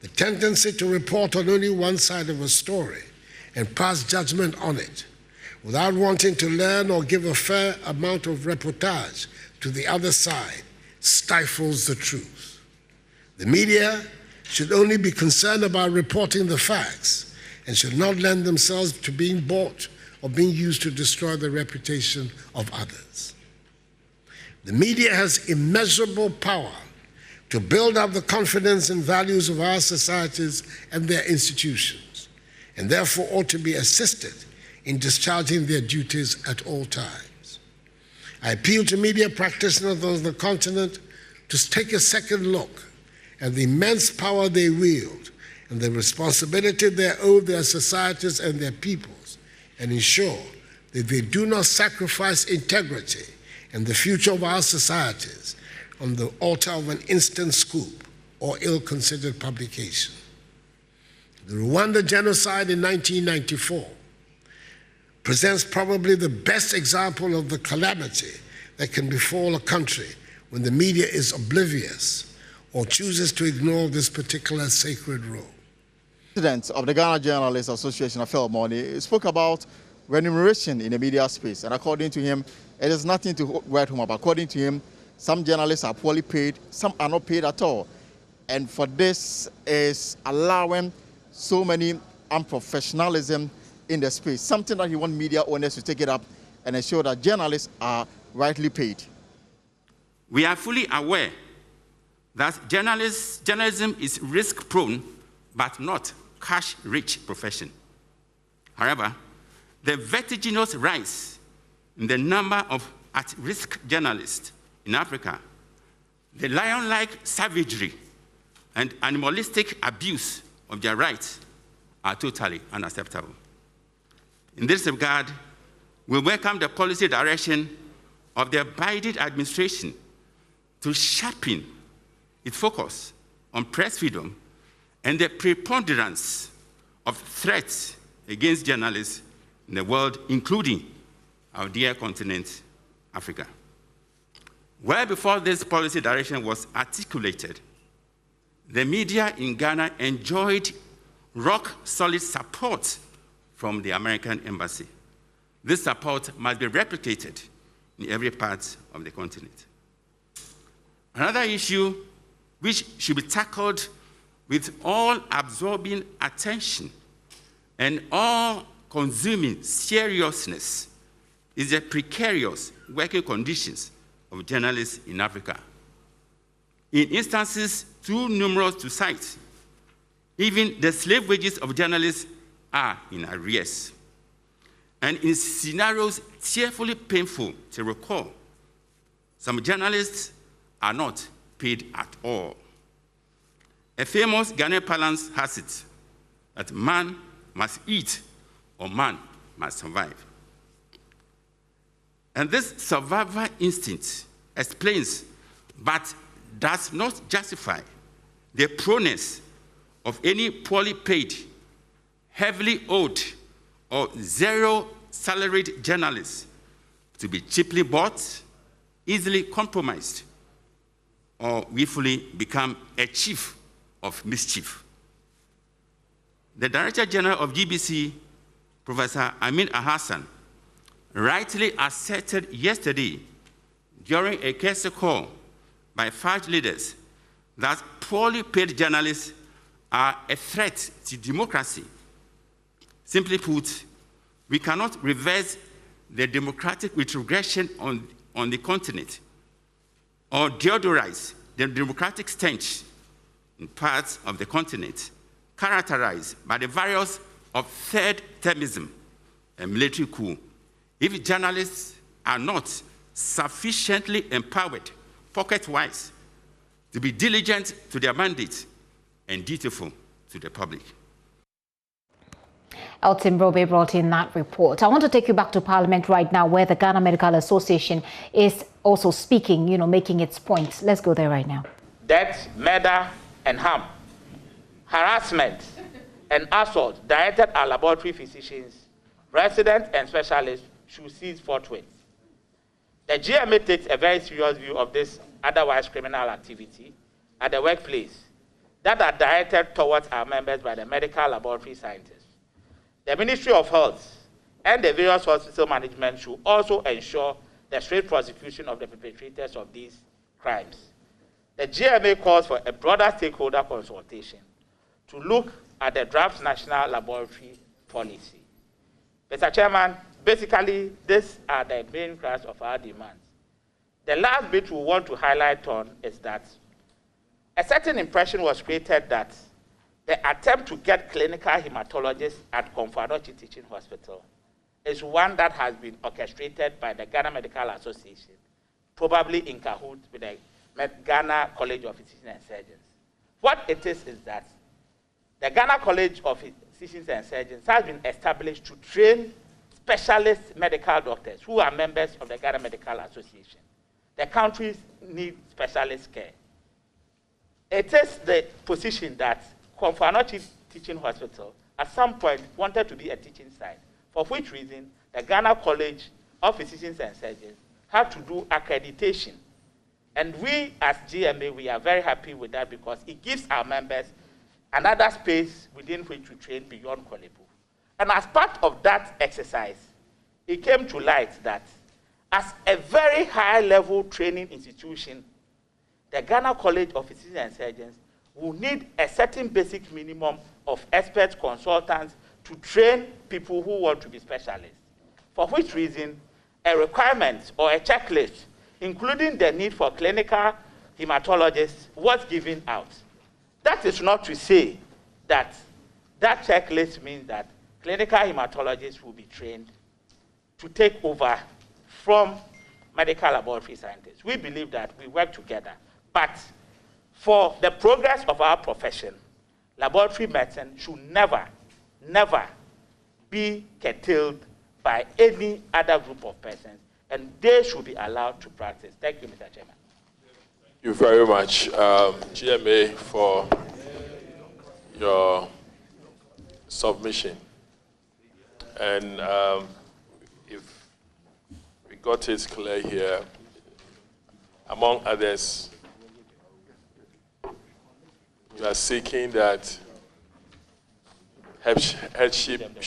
The tendency to report on only one side of a story and pass judgment on it, without wanting to learn or give a fair amount of reportage to the other side, stifles the truth. The media should only be concerned about reporting the facts and should not lend themselves to being bought or being used to destroy the reputation of others. The media has immeasurable power to build up the confidence and values of our societies and their institutions, and therefore ought to be assisted in discharging their duties at all times. I appeal to media practitioners on the continent to take a second look at the immense power they wield and the responsibility they owe their societies and their peoples, and ensure that they do not sacrifice integrity and the future of our societies on the altar of an instant scoop or ill-considered publication. The Rwanda genocide in 1994 presents probably the best example of the calamity that can befall a country when the media is oblivious or chooses to ignore this particular sacred role. The president of the Ghana Journalists Association, Afel Moni, spoke about remuneration in the media space, and according to him, it is nothing to write home about. According to him, some journalists are poorly paid, some are not paid at all, and for this is allowing so many unprofessionalism in the space, something that he wants media owners to take it up and ensure that journalists are rightly paid. We are fully aware that journalism is risk-prone but not cash-rich profession. However, the vertiginous rise in the number of at-risk journalists in Africa, the lion-like savagery and animalistic abuse of their rights are totally unacceptable. In this regard, we welcome the policy direction of the Biden administration to sharpen its focus on press freedom and the preponderance of threats against journalists in the world, including our dear continent, Africa. Well before this policy direction was articulated, the media in Ghana enjoyed rock-solid support from the American embassy. This support must be replicated in every part of the continent. Another issue which should be tackled with all-absorbing attention and all-consuming seriousness is the precarious working conditions of journalists in Africa. In instances too numerous to cite, even the slave wages of journalists are in arrears. And in scenarios tearfully painful to recall, some journalists are not paid at all. A famous Ghanaian parlance has it that man must eat or man must survive. And this survival instinct explains, but does not justify, the proneness of any poorly paid, heavily owed, or zero-salaried journalists to be cheaply bought, easily compromised, or willfully become a chief of mischief. The Director General of GBC, Professor Amin Ahassan, rightly asserted yesterday during a case call by 5 leaders that poorly paid journalists are a threat to democracy. Simply put, we cannot reverse the democratic retrogression on the continent or deodorize the democratic stench in parts of the continent characterized by the virus of third termism and military coup if journalists are not sufficiently empowered, pocket-wise, to be diligent to their mandate and dutiful to the public. Elton Brobe brought in that report. I want to take you back to Parliament right now, where the Ghana Medical Association is also speaking, making its points. Let's go there right now. Death, murder, and harm, harassment, and assault directed at laboratory physicians, residents, and specialists should cease forthwith. The GMA takes a very serious view of this otherwise criminal activity at the workplace that are directed towards our members by the medical laboratory scientists. The Ministry of Health and the various hospital management should also ensure the straight prosecution of the perpetrators of these crimes. The GMA calls for a broader stakeholder consultation to look at the draft national laboratory policy. Mr. Chairman, basically, these are the main crux of our demands. The last bit we want to highlight on is that a certain impression was created that the attempt to get clinical hematologists at Komfo-Anokye Teaching Hospital is one that has been orchestrated by the Ghana Medical Association, probably in cahoots with the Ghana College of Physicians and Surgeons. What it is that the Ghana College of Physicians and Surgeons has been established to train specialist medical doctors who are members of the Ghana Medical Association. The countries need specialist care. It is the position that Komfo-Anokye Teaching Hospital at some point wanted to be a teaching site, for which reason the Ghana College of Physicians and Surgeons have to do accreditation. And we as GMA, we are very happy with that because it gives our members another space within which to train beyond Korle Bu. And as part of that exercise, it came to light that as a very high-level training institution, the Ghana College of Physicians and Surgeons will need a certain basic minimum of expert consultants to train people who want to be specialists. For which reason, a requirement or a checklist, including the need for clinical hematologists, was given out. That is not to say that that checklist means that clinical hematologists will be trained to take over from medical laboratory scientists. We believe that we work together. But for the progress of our profession, laboratory medicine should never, never be curtailed by any other group of persons, and they should be allowed to practice. Thank you, Mr. Chairman. Thank you very much, GMA, for your submission. And if we got it clear here, among others, you are seeking that headship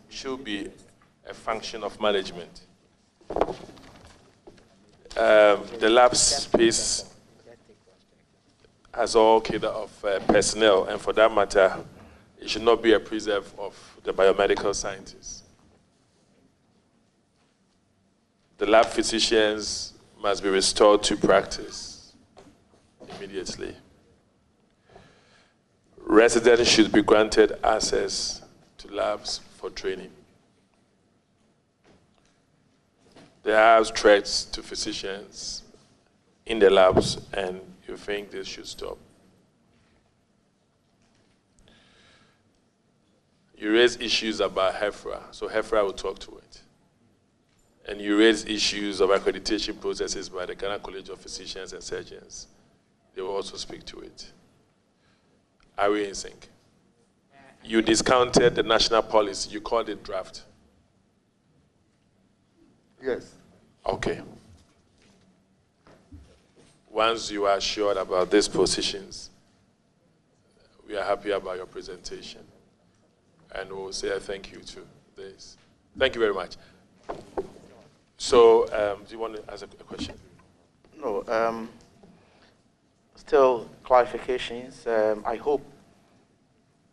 should be a function of management. The lab space has all cadre of personnel, and for that matter, it should not be a preserve of the biomedical scientists. The lab physicians must be restored to practice immediately. Residents should be granted access to labs for training. There are threats to physicians in the labs, and you think this should stop. You raise issues about HEFRA, so HEFRA will talk to it. And you raise issues of accreditation processes by the Ghana College of Physicians and Surgeons. They will also speak to it. Are we in sync? You discounted the national policy. You called it draft. Yes. Okay. Once you are assured about these positions, we are happy about your presentation. And we'll say a thank you to this. Thank you very much. So, do you want to ask a question? No. Still clarifications. I hope,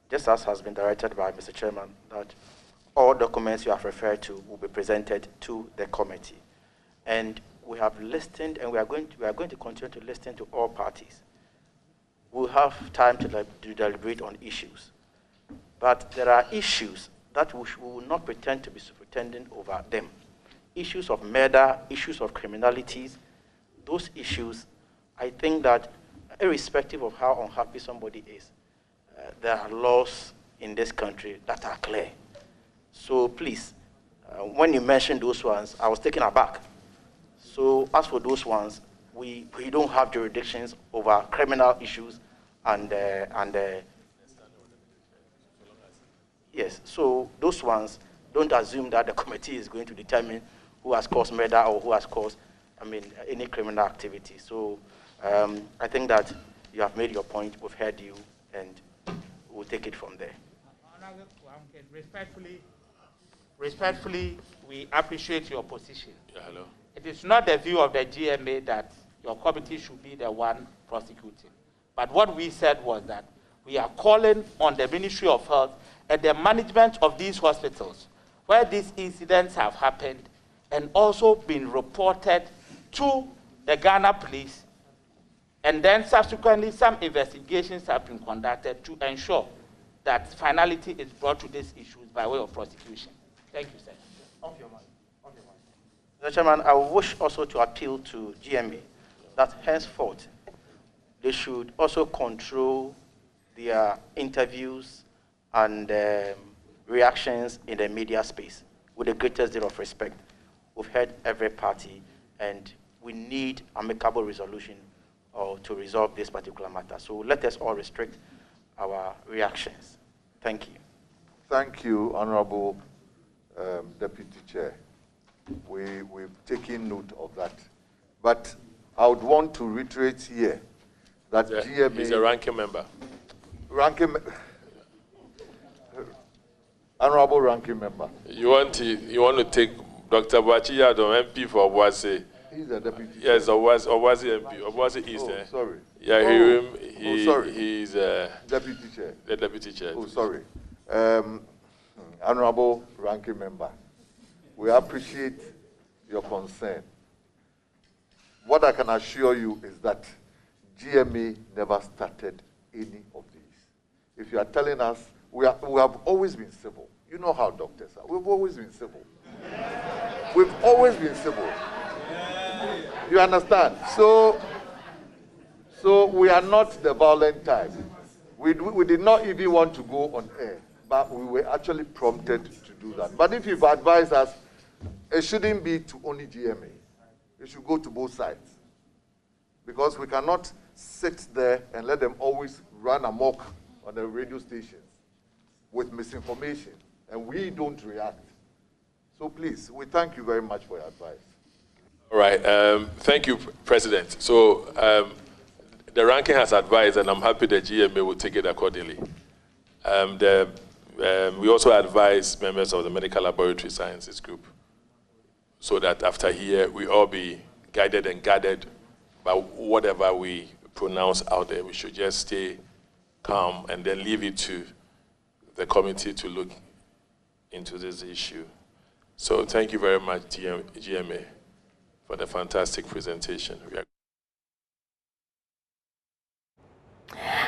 just as has been directed by Mr. Chairman, that all documents you have referred to will be presented to the committee. And we have listened, and we are going to continue to listen to all parties. We'll have time to deliberate on issues. But there are issues that we will not pretend to be superintending over them. Issues of murder, issues of criminalities, those issues, I think that irrespective of how unhappy somebody is, there are laws in this country that are clear. So please, when you mentioned those ones, I was taken aback. So as for those ones, we don't have jurisdictions over criminal issues and yes, so those ones, don't assume that the committee is going to determine who has caused murder or who has caused, any criminal activity. So I think that you have made your point, we've heard you, and we'll take it from there. Respectfully, we appreciate your position. Yeah, hello. It is not the view of the GMA that your committee should be the one prosecuting. But what we said was that we are calling on the Ministry of Health and the management of these hospitals where these incidents have happened and also been reported to the Ghana police, and then subsequently some investigations have been conducted to ensure that finality is brought to these issues by way of prosecution. Thank you, sir. Off your mic. Mr. Chairman, I wish also to appeal to GMA that henceforth they should also control their interviews and reactions in the media space with the greatest deal of respect. We've heard every party, and we need amicable resolution to resolve this particular matter. So let us all restrict our reactions. Thank you. Thank you, Honorable Deputy Chair. We've taken note of that. But I would want to reiterate here that GMA... He's a ranking member. Honorable ranking member. You want to take Dr. Bachiya, the MP for Obuasi. He's a deputy. Yes, Obuasi MP. Obuasi East. Oh, sorry. Yeah, sorry. He's deputy chair. The deputy chair. Oh, sorry. Honorable ranking member, we appreciate your concern. What I can assure you is that GMA never started any of these. If you are telling us, we have always been civil. You know how doctors are. We've always been civil. We've always been civil. You understand? So we are not the violent type. We did not even want to go on air, but we were actually prompted to do that. But if you've advised us, it shouldn't be to only GMA. It should go to both sides. Because we cannot sit there and let them always run amok on the radio stations with misinformation, and we don't react. So please, we thank you very much for your advice. All right. Thank you, President. So the ranking has advised, and I'm happy the GMA will take it accordingly. We also advise members of the Medical Laboratory Sciences Group so that after here, we all be guided and guarded by whatever we pronounce out there. We should just stay calm and then leave it to the committee to look into this issue. So thank you very much, GMA, for the fantastic presentation.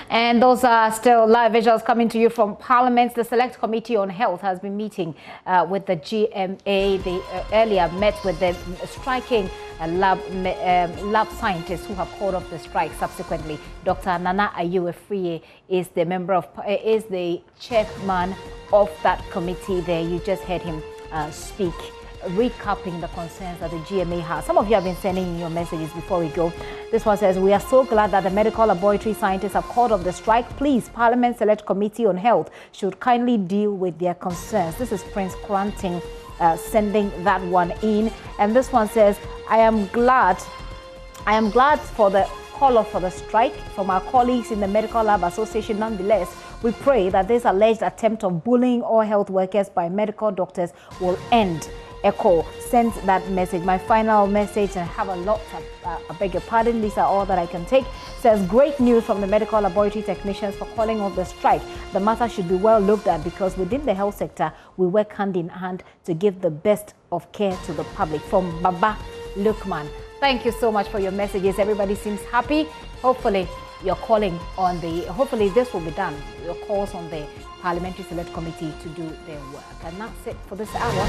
And those are still live visuals coming to you from Parliament. The Select Committee on Health has been meeting with the GMA. They earlier met with the striking lab scientists who have called off the strike subsequently. Dr. Nana Ayew is the is the chairman of that committee there. You just heard him speak, recapping the concerns that the GMA has. Some of you have been sending in your messages before we go. This one says, we are so glad that the medical laboratory scientists have called off the strike. Please, Parliament Select Committee on Health should kindly deal with their concerns. This is Prince Granting sending that one in. And this one says, I am glad for the call off for the strike from our colleagues in the Medical Lab Association. Nonetheless, we pray that this alleged attempt of bullying all health workers by medical doctors will end. Echo sends that message. My final message, and I have a lot, I beg your pardon, these are all that I can take, says, great news from the medical laboratory technicians for calling off the strike. The matter should be well looked at because within the health sector, we work hand in hand to give the best of care to the public. From Baba Lukman. Thank you so much for your messages. Everybody seems happy. Hopefully, you're calling on hopefully this will be done. Your calls on the Parliamentary Select Committee to do their work. And that's it for this hour.